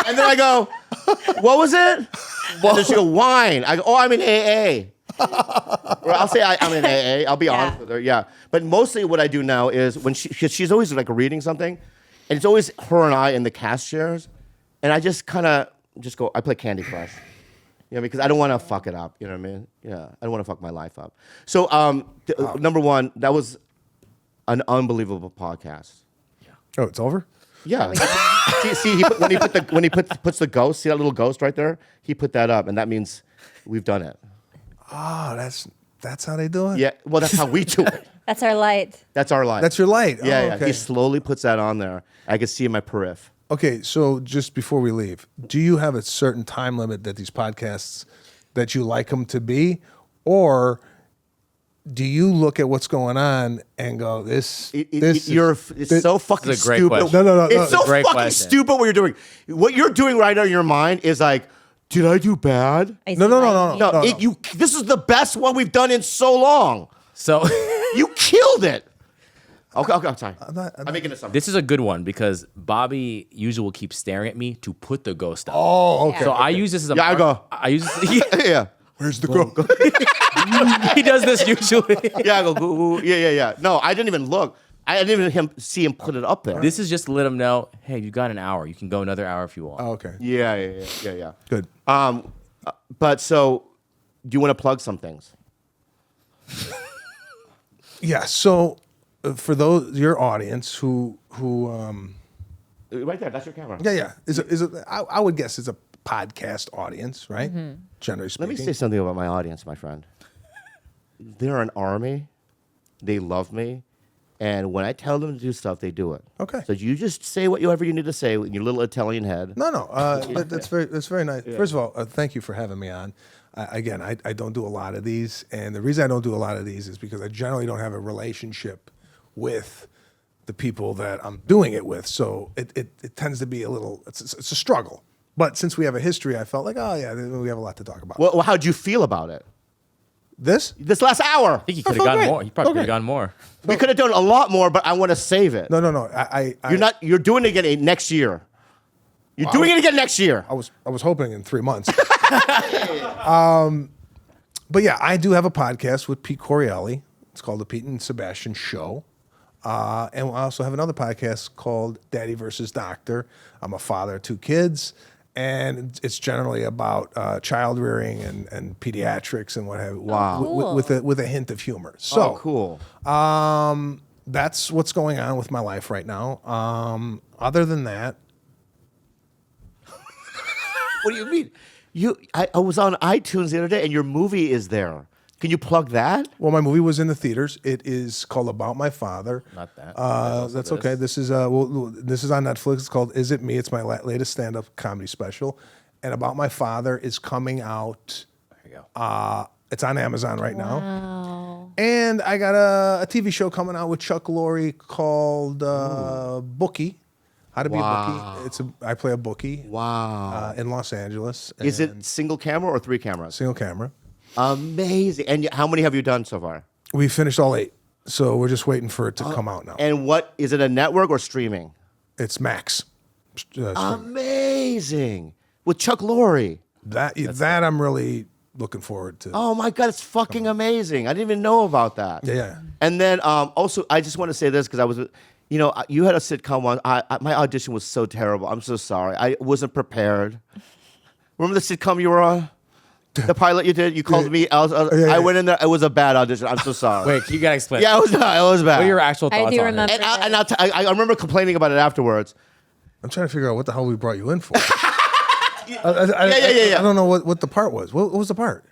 And then I go, what was it? And then she go, wine. I go, oh, I'm in AA. Or I'll say I'm in AA. I'll be honest with her. Yeah. But mostly what I do now is when she's always like reading something, and it's always her and I in the cast chairs, and I just kind of just go, I play Candy Crush. You know, because I don't want to fuck it up. You know what I mean? Yeah. I don't want to fuck my life up. So number one, that was an unbelievable podcast. oh, it's over? Yeah. see, when he puts the ghost, see that little ghost right there? He put that up, and that means we've done it. Oh, that's how they do it? Yeah. Well, that's how we do it. That's our light. That's our life. That's your light. Yeah, Oh, yeah. okay. He slowly puts that on there. I can see in my periph. Okay, so just before we leave, do you have a certain time limit that these podcasts that you like them to be, or do you look at what's going on and go, it's so fucking This is a great stupid. question. No. It's so great fucking question. stupid what you're doing. What you're doing right now in your mind is like, did I do bad? No. This is the best one we've done in so long. So You killed it. Okay, I'm sorry. I'm making this up. this is a good one because Bobby usually will keep staring at me to put the ghost up. Oh, okay. So I use this as a. Yeah, I go. I use this, Yeah. Where's the go? he does this usually. Yeah, I go. Yeah. No, I didn't even look. I didn't even see him put it up there. This is just to let him know, hey, you got an hour. You can go another hour if you want. Oh, okay. Yeah. Good. But so, do you want to plug some things? Yeah. So for your audience who Right there, that's your camera. I would guess it's a podcast audience, right? Generally speaking. Let me say something about my audience, my friend. They're an army. They love me. And when I tell them to do stuff, they do it. Okay. So you just say whatever you need to say with your little Italian head. No. That's very nice. Yeah. First of all, thank you for having me on. Again, I don't do a lot of these. And the reason I don't do a lot of these is because I generally don't have a relationship with the people that I'm doing it with. So it tends to be it's a struggle. But since we have a history, I felt like, oh, yeah, we have a lot to talk about. Well, how'd you feel about it? This last hour? I think he could have gotten more. He probably could have gotten more. We could have done a lot more, but I want to save it. No. You're doing it again next year. You're doing it again next year. I was hoping in 3 months. But yeah, I do have a podcast with Pete Corielli. It's called The Pete and Sebastian Show. And I also have another podcast called Daddy versus Doctor. I'm a father of 2 kids, and it's generally about child rearing and pediatrics and what have you. Wow. Cool. With a hint of humor. So cool. that's what's going on with my life right now. Other than that, What do you mean? I was on iTunes the other day, and your movie is there. Can you plug that? well, my movie was in the theaters. It is called About My Father. Not that. That's okay. This is this is on Netflix. It's called Is It Me? It's my latest stand-up comedy special. And About My Father is coming out. There you go. It's on Amazon right now. Wow. And I got a TV show coming out with Chuck Lorre called Bookie. How to be Wow. a bookie. I play a bookie. Wow. In Los Angeles. Is and it single camera or 3 cameras? single camera? Amazing. And how many have you done so far? We finished all 8, so we're just waiting for it to come out now. And what is it, a network or streaming? It's Max. Amazing. With Chuck Lorre. That I'm really looking forward to. Oh my God, it's fucking amazing. I didn't even know about that. Yeah. And then also, I just want to say this because I was, you had a sitcom one. My audition was so terrible. I'm so sorry. I wasn't prepared. Remember the sitcom you were on? The pilot you did? You called me. I went in there. It was a bad audition. I'm so sorry. Wait, you gotta explain. Yeah, it was bad. What are your actual thoughts I do on remember. it? And I remember complaining about it afterwards. I'm trying to figure out what the hell we brought you in for. Yeah. I don't know what the part was. What was the part?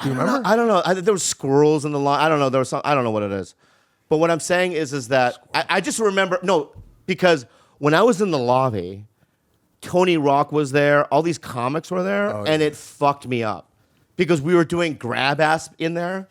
Do you remember? I don't know. There were squirrels in the line. I don't know. There was some. I don't know what it is. But what I'm saying is that I just remember because when I was in the lobby, Tony Rock was there. All these comics were there, and it fucked me up because we were doing grab ass in there.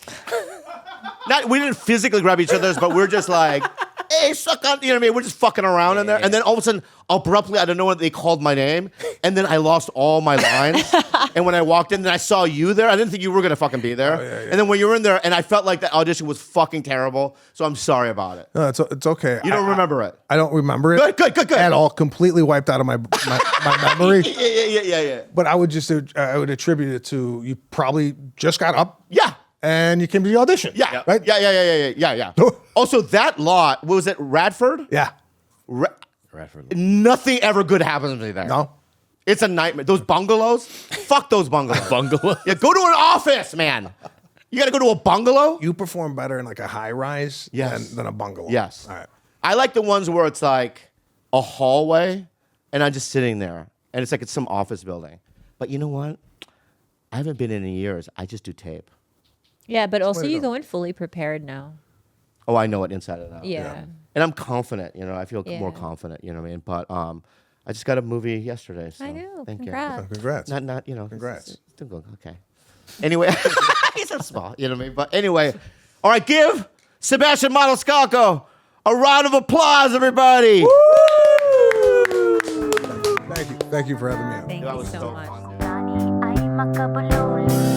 We didn't physically grab each other's, but we're just like, hey, suck on, you know what I mean? We're just fucking around in there. And then all of a sudden, abruptly, I don't know what they called my name. And then I lost all my lines. And when I walked in, then I saw you there. I didn't think you were going to fucking be there. And then when you were in there, and I felt like the audition was fucking terrible. So I'm sorry about it. No, it's okay. You don't remember it? I don't remember it. Good. At all. Completely wiped out of my memory. Yeah. But I would attribute it to you probably just got up. Yeah. And you came to the audition. Yeah. Right? Yeah. Also, that lot, what was it, Radford? Yeah. Radford. Nothing ever good happens to me there. No? It's a nightmare. Those bungalows? Fuck those bungalows. Bungalow? Yeah, go to an office, man. You got to go to a bungalow? You perform better in like a high rise than a bungalow. Yes. All right. I like the ones where it's like a hallway and I'm just sitting there and it's like it's some office building. But you know what? I haven't been in years. I just do tape. Yeah, but also to you go. go in fully prepared now. Oh, I know it inside and out. Yeah. And I'm confident, I feel more Yeah. confident, you know what I mean? But I just got a movie yesterday. So I know. Thank Congrats. you. Congrats. Not Congrats. It's still going, okay. Anyway, he's so small, you know what I mean? But anyway, all right, give Sebastian Maniscalco a round of applause, everybody. Thank you for having me on. Thank That you was so so much. fun. Dani ay makabulol.